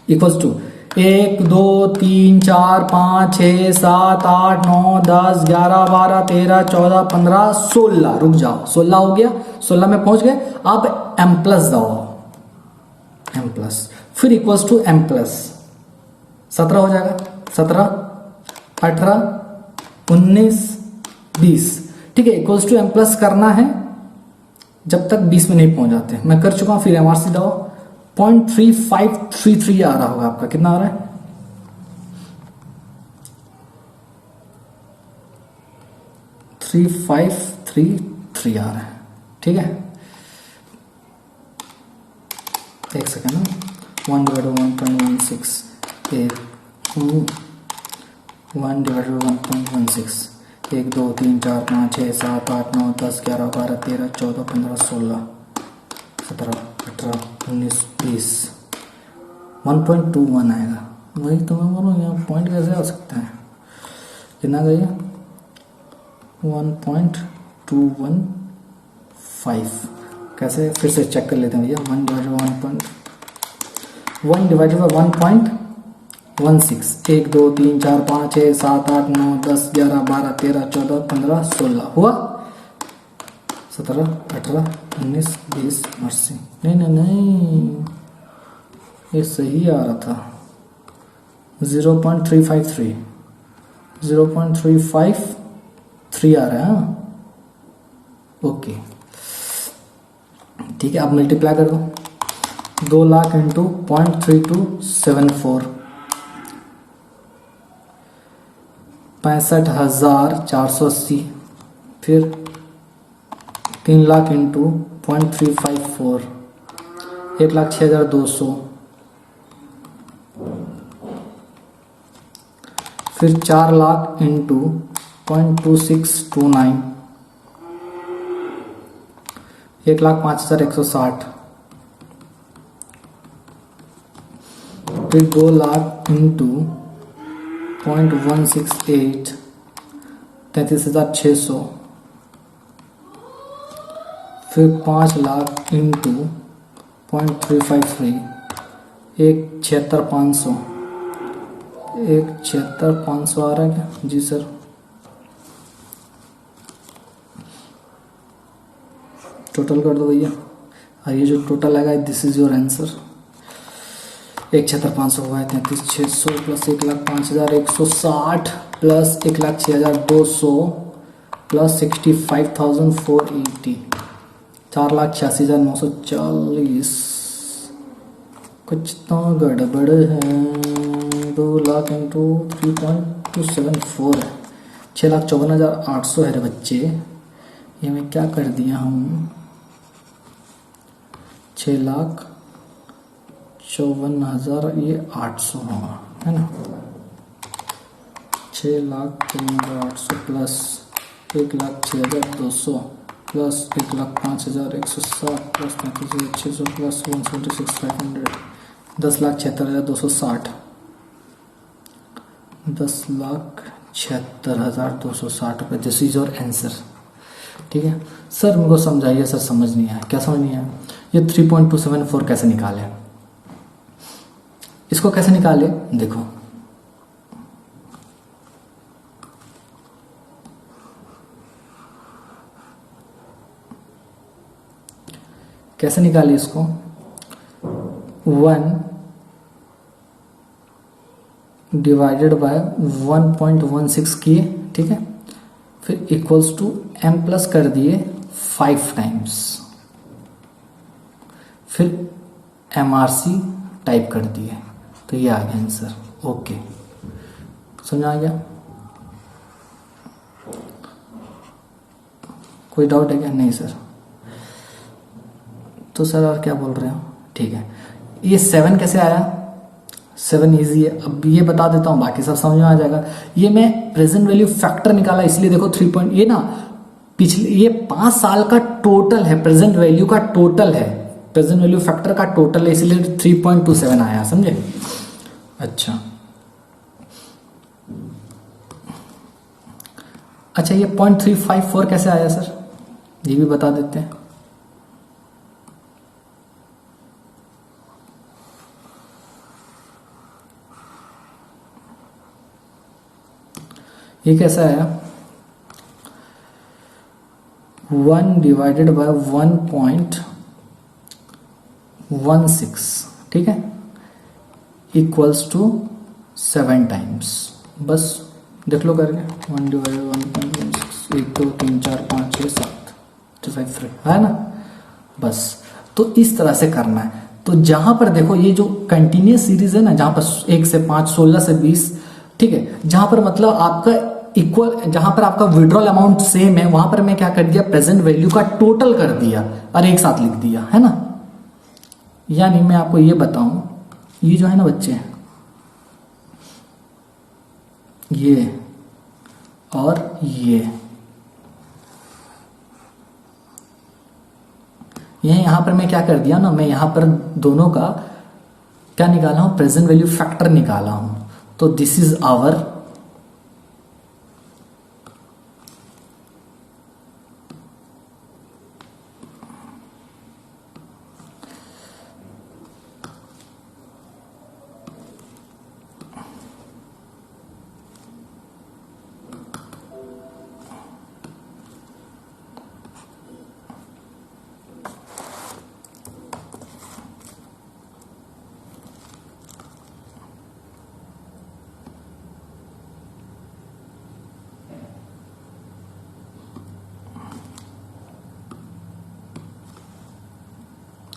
इक्वल्स टू 1 2 3 4 5 6 7 8 9 10 11 12 13 14 15 16। रुक जाओ, 16 हो गया, 16 में पहुंच गए। अब m प्लस दबाओ, m प्लस, फिर इक्वल्स टू m प्लस 17 हो जाएगा, 17 18 19 20। ठीक है, इक्वल्स टू m प्लस करना है जब तक 20 में नहीं पहुंच जाते। मैं कर चुका हूं, फिर MRC दबाओ, 0.3533 आ रहा होगा आपका, कितना आ रहा है, 3533 आ रहा है। ठीक है, एक सेकेंड, 1 डिवाइडेड 1.16, 1 डिवाइडेड 1.16, 1 2 3 4 5 6 7 8 9 10 11 12 13 14 15 16 17 18 19 20, 1.21 आएगा। वही तो मैं बोलूँ, यहाँ पॉइंट कैसे आ सकते हैं, कितना गया 1.215। कैसे, फिर से चेक कर लेते हैं भैया। 1 डिवाइडेड बाय 16 1 2 3 4 5 6 7 8 9 10 11 12 13 14 15 16 हुआ 17 18 19 20 80 नहीं नहीं नहीं ये सही आ रहा था 0.353 0.353 आ रहा है। हाँ ओके ठीक है, अब मल्टीप्लाई कर दो 2 लाख इंटू 0.3274 65,480 फिर 3 लाख इंटू 0.354 1,06,200 फिर 4 लाख इंटू 0.2629 1,05,160 फिर 2 लाख इंटू 0.168 33,600 फिर 5 लाख इंटू 0.353 1,76,500 1,76,500 आ रहा है क्या? जी सर टोटल कर दो भैया, और ये जो टोटल आएगा दिस इज योर आंसर। 1,76,500 हुआ है 33,600 प्लस 1,05,160 प्लस 1,06,200 प्लस 65,480 4,86,940 कुछ तो गड़बड़ है। 2 लाख इंटू 3.274 है 6,54,800 है रे बच्चे, ये मैं क्या कर दिया हूँ 6,54,000 ये 800 होगा है ना 6,54,800 प्लस 1,06,200 प्लस 1,05,160 प्लस 35,600 प्लस 176,500 10,76,260 10,76,260 रुपये। This is your answer. ठीक है सर, मेरे को समझाइए सर, समझ नहीं आया। क्या समझ नहीं आया? ये 3.274 कैसे निकाले, इसको कैसे निकाले देखो। कैसे निकाले इसको 1 डिवाइडेड बाय 1.16 किए, ठीक है, फिर इक्वल्स टू m प्लस कर दिए 5 टाइम्स, फिर MRC टाइप कर दिए, तो ये आ गया आंसर। ओके समझ आ गया? कोई डाउट है क्या? नहीं सर। तो सर और क्या बोल रहे हो? ठीक है, ये 7 कैसे आया? 7 इजी है, अब ये बता देता हूं, बाकी सब समझ में आ जाएगा। ये मैं प्रेजेंट वैल्यू फैक्टर निकाला, इसलिए देखो 3 पॉइंट, ये ना पिछले ये 5 साल का टोटल है, प्रेजेंट वैल्यू का टोटल है, प्रेजेंट वैल्यू फैक्टर का टोटल है, इसलिए 3.27 आया, समझे? अच्छा अच्छा, ये 0.354 कैसे आया सर, ये भी बता देते हैं। ये कैसा आया? 1 डिवाइडेड बाय 1.16, ठीक है, इक्वल्स टू 7 टाइम्स। बस देख लो करके, 1 डिवाइडेड 1.16 1 2 3 4 5 6 7 5 है ना। बस तो इस तरह से करना है। तो जहां पर देखो ये जो कंटिन्यूस सीरीज है ना, जहां पर 1 से 5 16 से 20, ठीक है, जहां पर मतलब आपका इक्वल, जहां पर आपका विड्रॉल अमाउंट सेम है, वहां पर मैं क्या कर दिया, प्रेजेंट वैल्यू का टोटल कर दिया और एक साथ लिख दिया, है ना। यानी मैं आपको ये बताऊं, ये जो है ना बच्चे, ये और ये यहां पर मैं क्या कर दिया ना, मैं यहां पर दोनों का क्या निकाला हूं, प्रेजेंट वैल्यू फैक्टर निकाला हूं। तो दिस इज आवर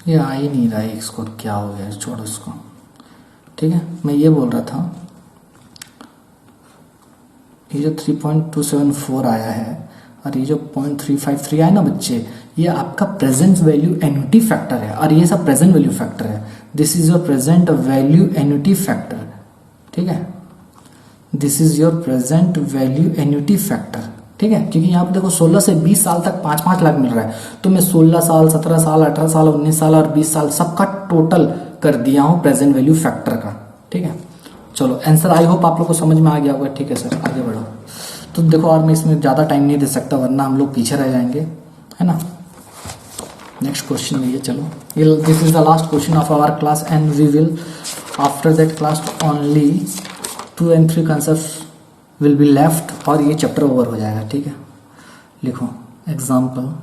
ये आ ही नहीं रहा है, इसको क्या हो गया, छोड़ो इसको। ठीक है, मैं ये बोल रहा था ये जो 3.274 आया है और ये जो 0.353 आया ना बच्चे, ये आपका प्रेजेंट वैल्यू एन्युटी फैक्टर है और ये सब प्रेजेंट वैल्यू फैक्टर है। This is your present value annuity factor. ठीक है, this is your present value annuity factor. ठीक है, क्योंकि यहाँ पे देखो 16 से 20 साल तक 5-5 लाख मिल रहा है, तो मैं 16 साल, 17 साल, 18 साल, 19 साल और 20 साल सबका टोटल कर दिया हूँ प्रेजेंट वैल्यू फैक्टर का। ठीक है, चलो आंसर आई होप आप लोग को समझ में आ गया होगा। ठीक है सर, आगे बढ़ो। तो देखो, और मैं इसमें ज़्यादा टाइम नहीं दे सकता वरना हम लोग पीछे रह जाएंगे, है ना। नेक्स्ट क्वेश्चन में ये चलो, this is the last question of our class and we will after that class only 2 and 3 concepts will be left और ये चैप्टर ओवर हो जाएगा। ठीक है, लिखो एग्जाम्पल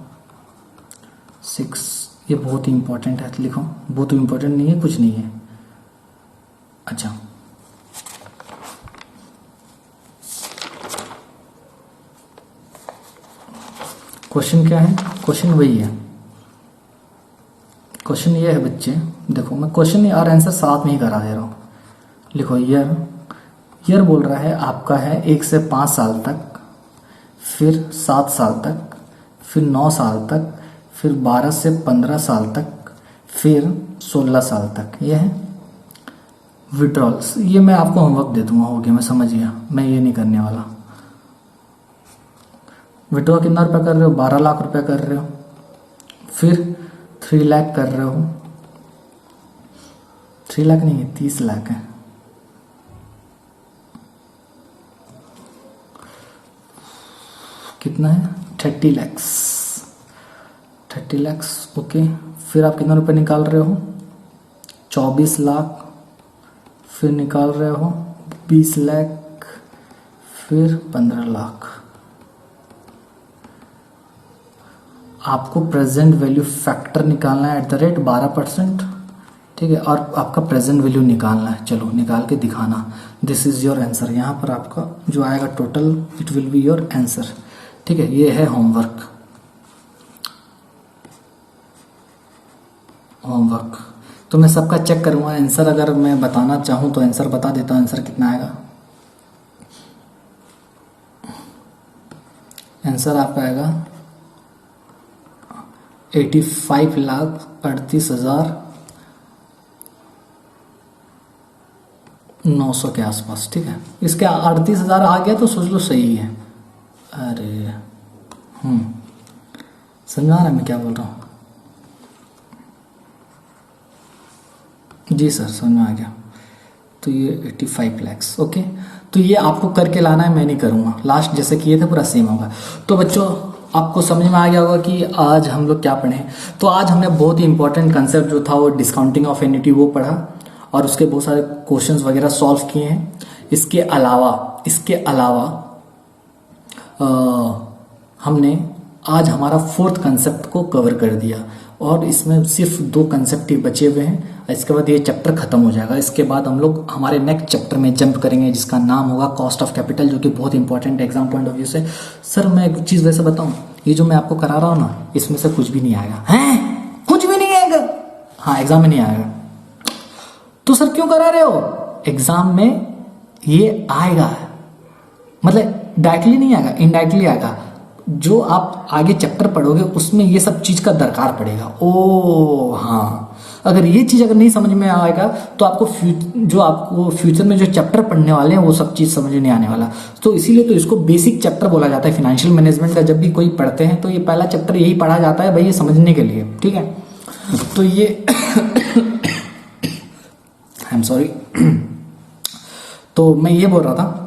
6, ये बहुत ही इंपॉर्टेंट है। लिखो, बहुत इंपॉर्टेंट नहीं है, कुछ नहीं है। अच्छा, क्वेश्चन क्या है? क्वेश्चन वही है, क्वेश्चन ये है बच्चे, देखो मैं क्वेश्चन और आंसर साथ में ही करा दे रहा हूँ। लिखो, ईयर बोल रहा है आपका है 1 से 5 साल तक, फिर 7 साल तक, फिर 9 साल तक, फिर 12 से 15 साल तक, फिर 16 साल तक। ये है विड्रॉल्स। ये मैं आपको होमवर्क दे दूंगा, हो गया, मैं समझ गया, मैं ये नहीं करने वाला। विड्रॉ कितना रुपया कर रहे हो? 12 लाख रुपया कर रहे हो, फिर 3 लाख कर रहे हो। 3 लाख नहीं है, 30 लाख है। कितना है? 30 lakhs। 30 lakhs, okay. फिर आप कितना रुपए निकाल रहे हो? 24 लाख। फिर निकाल रहे हो 20 लाख, फिर 15 लाख। आपको प्रेजेंट वैल्यू फैक्टर निकालना है @12%। ठीक है, और आपका प्रेजेंट वैल्यू निकालना है। चलो निकाल के दिखाना। This is your answer. यहाँ पर आपका जो आएगा total, it will be your answer. ठीक है, ये है होमवर्क। तो मैं सबका चेक करूंगा आंसर। अगर मैं बताना चाहूं तो आंसर बता देता हूं। आंसर कितना आएगा? आंसर आपका आएगा 85,38,900 के आसपास। ठीक है, इसके 38,000 आ गया तो सोच लो सही है। अरे समझा रहा मैं क्या बोल रहा हूँ? जी सर, समझ में आ गया। तो ये 85 lakhs, ओके। तो ये आपको करके लाना है, मैं नहीं करूँगा। लास्ट जैसे किए थे पूरा सेम होगा। तो बच्चों, आपको समझ में आ गया होगा कि आज हम लोग क्या पढ़े। तो आज हमने बहुत ही इंपॉर्टेंट कंसेप्ट जो था वो डिस्काउंटिंग ऑफ एन्युटी वो पढ़ा और उसके बहुत सारे क्वेश्चंस वगैरह सॉल्व किए हैं। इसके अलावा हमने आज हमारा 4th कंसेप्ट को कवर कर दिया और इसमें सिर्फ 2 कंसेप्ट ही बचे हुए हैं। इसके बाद ये चैप्टर खत्म हो जाएगा। इसके बाद हम लोग हमारे नेक्स्ट चैप्टर में जंप करेंगे जिसका नाम होगा कॉस्ट ऑफ कैपिटल, जो कि बहुत important exam point of view से। सर मैं एक चीज वैसे बताऊं, ये जो मैं आपको करा रहा हूं ना, इसमें से कुछ भी नहीं आएगा। हैं? कुछ भी नहीं आएगा? हाँ, एग्जाम में नहीं आएगा। तो सर क्यों करा रहे हो? एग्जाम में ये आएगा, मतलब डायरेक्टली नहीं आएगा, इनडायरेक्टली आएगा। जो आप आगे चैप्टर पढ़ोगे उसमें ये सब चीज का दरकार पड़ेगा। ओ हाँ, अगर ये चीज अगर नहीं समझ में आएगा तो आपको फ्यूचर में जो चैप्टर पढ़ने वाले हैं वो सब चीज समझ नहीं आने वाला। तो इसीलिए तो इसको बेसिक चैप्टर बोला जाता है फाइनेंशियल मैनेजमेंट का। जब भी कोई पढ़ते हैं तो ये पहला चैप्टर यही पढ़ा जाता है भाई, ये समझने के लिए। ठीक है, तो ये आई एम सॉरी। तो मैं ये बोल रहा था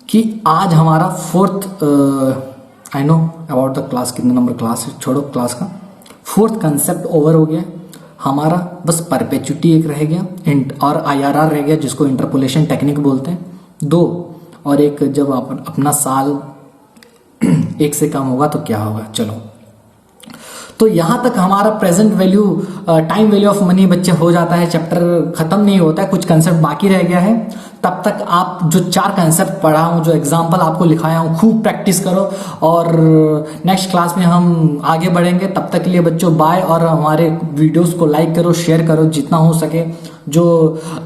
कि आज हमारा 4th, I know about the class, कितने नंबर क्लास है, छोड़ो क्लास का। 4th कंसेप्ट ओवर हो गया हमारा। बस परपेचुटी एक रह गया और IRR रह गया, जिसको इंटरपोलेशन टेक्निक बोलते हैं। 2 और एक, जब अपना साल 1 से कम होगा तो क्या होगा। चलो, तो यहां तक हमारा present value, time value of money बच्चे हो जाता है। चैप्टर खत्म नहीं होता है, कुछ कंसेप्ट बाकी रह गया है। तब तक आप जो 4 कंसेप्ट पढ़ा हूं, जो एग्जाम्पल आपको लिखाया हूं, खूब प्रैक्टिस करो और नेक्स्ट क्लास में हम आगे बढ़ेंगे। तब तक के लिए बच्चों बाय, और हमारे वीडियोस को लाइक करो, शेयर करो जितना हो सके। जो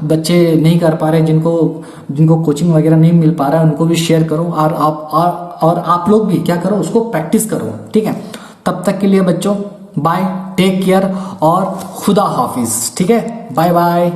बच्चे नहीं कर पा रहे, जिनको कोचिंग वगैरह नहीं मिल पा रहा है, उनको भी शेयर करो। और आप लोग भी क्या करो, उसको प्रैक्टिस करो, ठीक है। तब तक के लिए बच्चों बाय, टेक केयर और खुदा हाफिज, ठीक है। Bye bye.